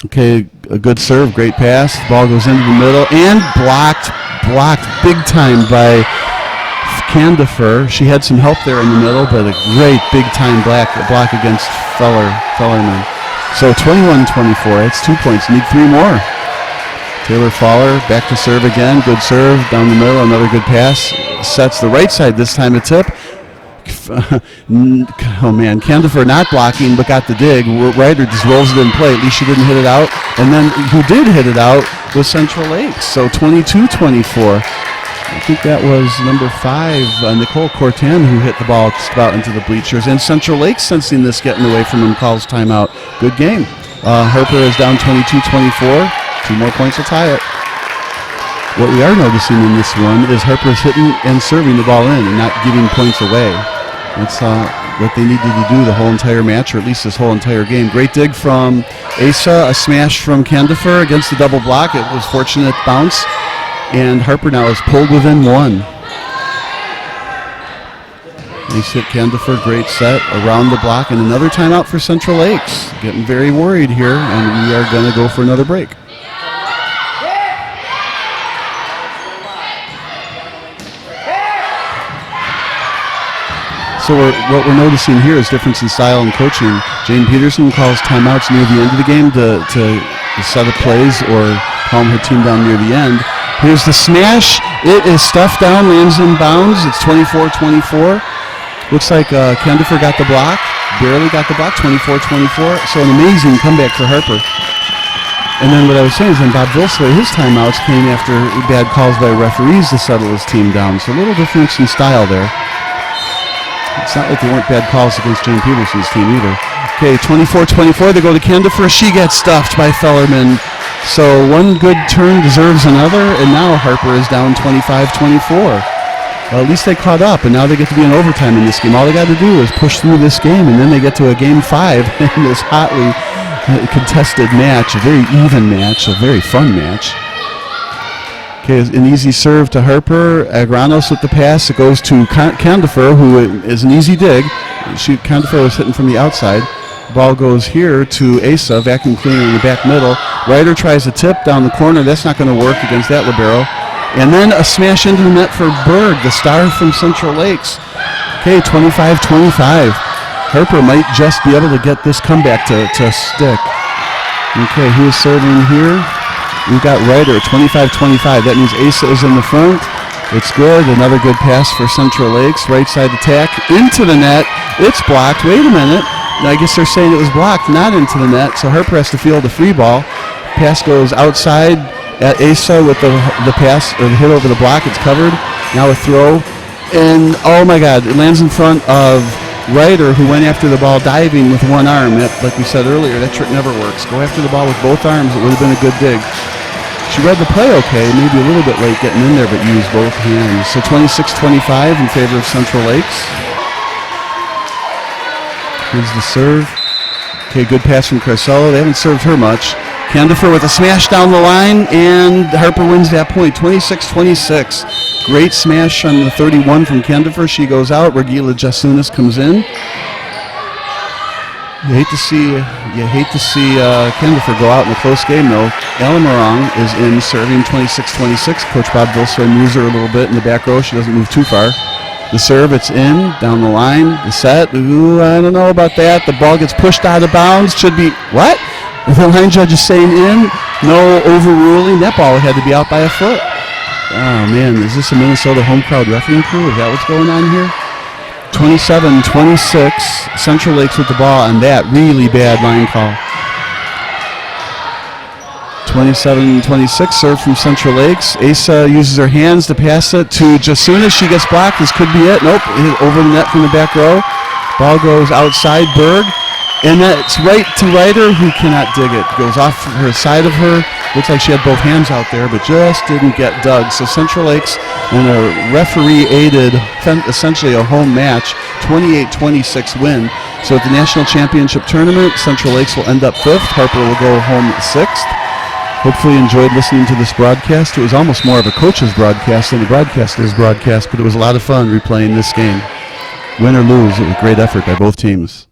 Okay, a good serve, great pass. The ball goes into the middle and blocked big time by Candifer. She had some help there in the middle, but a great big time block against Fellerman. So 21-24, it's 2 points, need 3 more. Taylor Fowler back to serve again, good serve down the middle, another good pass. Sets the right side this time, a tip. Oh man, Candifer not blocking but got the dig. Ryder just rolls it in play. At least she didn't hit it out. And then who did hit it out was Central Lakes. So 22-24. I think that was number 5, Nicole Cortan, who hit the ball just about into the bleachers. And Central Lakes, sensing this getting away from him, calls timeout. Good game. Harper is down 22-24. 2 more points will tie it. What we are noticing in this one is Harper's hitting and serving the ball in and not giving points away. That's what they needed to do the whole entire match, or at least this whole entire game. Great dig from Asa, a smash from Candifer against the double block. It was fortunate bounce, and Harper now is pulled within 1. Nice hit, Candifer, great set around the block, and another timeout for Central Lakes. Getting very worried here, and we are going to go for another break. So what we're noticing here is difference in style and coaching. Jane Peterson calls timeouts near the end of the game to set up plays or calm her team down near the end. Here's the smash. It is stuffed down, lands in bounds. It's 24-24. Looks like Candifer got the block, barely got the block, 24-24. So an amazing comeback for Harper. And then what I was saying is then Bob Vilsway, his timeouts came after bad calls by referees to settle his team down. So a little difference in style there. It's not like there weren't bad calls against Jane Peterson's team either. Okay, 24-24, they go to Candifer. She gets stuffed by Fellerman. So one good turn deserves another, and now Harper is down 25-24. Well, at least they caught up, and now they get to be in overtime in this game. All they got to do is push through this game, and then they get to a Game 5 in this hotly contested match, a very even match, a very fun match. Okay, an easy serve to Harper. Agranos with the pass. It goes to Candifer, who is an easy dig. Candifer was hitting from the outside. Ball goes here to Asa, vacuum cleaner in the back middle. Ryder tries a tip down the corner. That's not going to work against that libero. And then a smash into the net for Berg, the star from Central Lakes. Okay, 25-25. Harper might just be able to get this comeback to stick. Okay, who is serving here? We've got Ryder, 25-25. That means Asa is in the front. It's good. Another good pass for Central Lakes. Right side attack into the net. It's blocked. Wait a minute. I guess they're saying it was blocked, not into the net. So Harper has to field a free ball. Pass goes outside at Asa with the pass or the hit over the block. It's covered. Now a throw. And oh my God, it lands in front of Ryder, who went after the ball diving with one arm. That, like we said earlier, that trick never works. Go after the ball with both arms. It would have been a good dig. She read the play okay, maybe a little bit late getting in there, but used both hands. So 26-25 in favor of Central Lakes. Here's the serve. Okay, good pass from Carcello. They haven't served her much. Candifer with a smash down the line, and Harper wins that point, 26-26. Great smash on the 31 from Candifer. She goes out. Regila Jasunas comes in. You hate to see Candifer go out in a close game, though. Alamorong is in serving 26-26. Coach Bob Vilsway moves her a little bit in the back row. She doesn't move too far. The serve, it's in, down the line. The set, ooh, I don't know about that. The ball gets pushed out of bounds. Should be, what? The line judge is saying in. No overruling. That ball had to be out by a foot. Oh, man, is this a Minnesota home crowd refereeing crew? Is that what's going on here? 27-26, Central Lakes with the ball on that really bad line call. 27-26, serve from Central Lakes. Asa uses her hands to pass it to Jasunas. She gets blocked. This could be it. Nope, over the net from the back row. Ball goes outside Berg, and that's right to Ryder, who cannot dig it. Goes off her side of her. Looks like she had both hands out there, but just didn't get dug. So Central Lakes in a referee-aided, essentially a home match, 28-26 win. So at the National Championship Tournament, Central Lakes will end up 5th. Harper will go home 6th. Hopefully you enjoyed listening to this broadcast. It was almost more of a coach's broadcast than a broadcaster's broadcast, but it was a lot of fun replaying this game. Win or lose, it was a great effort by both teams.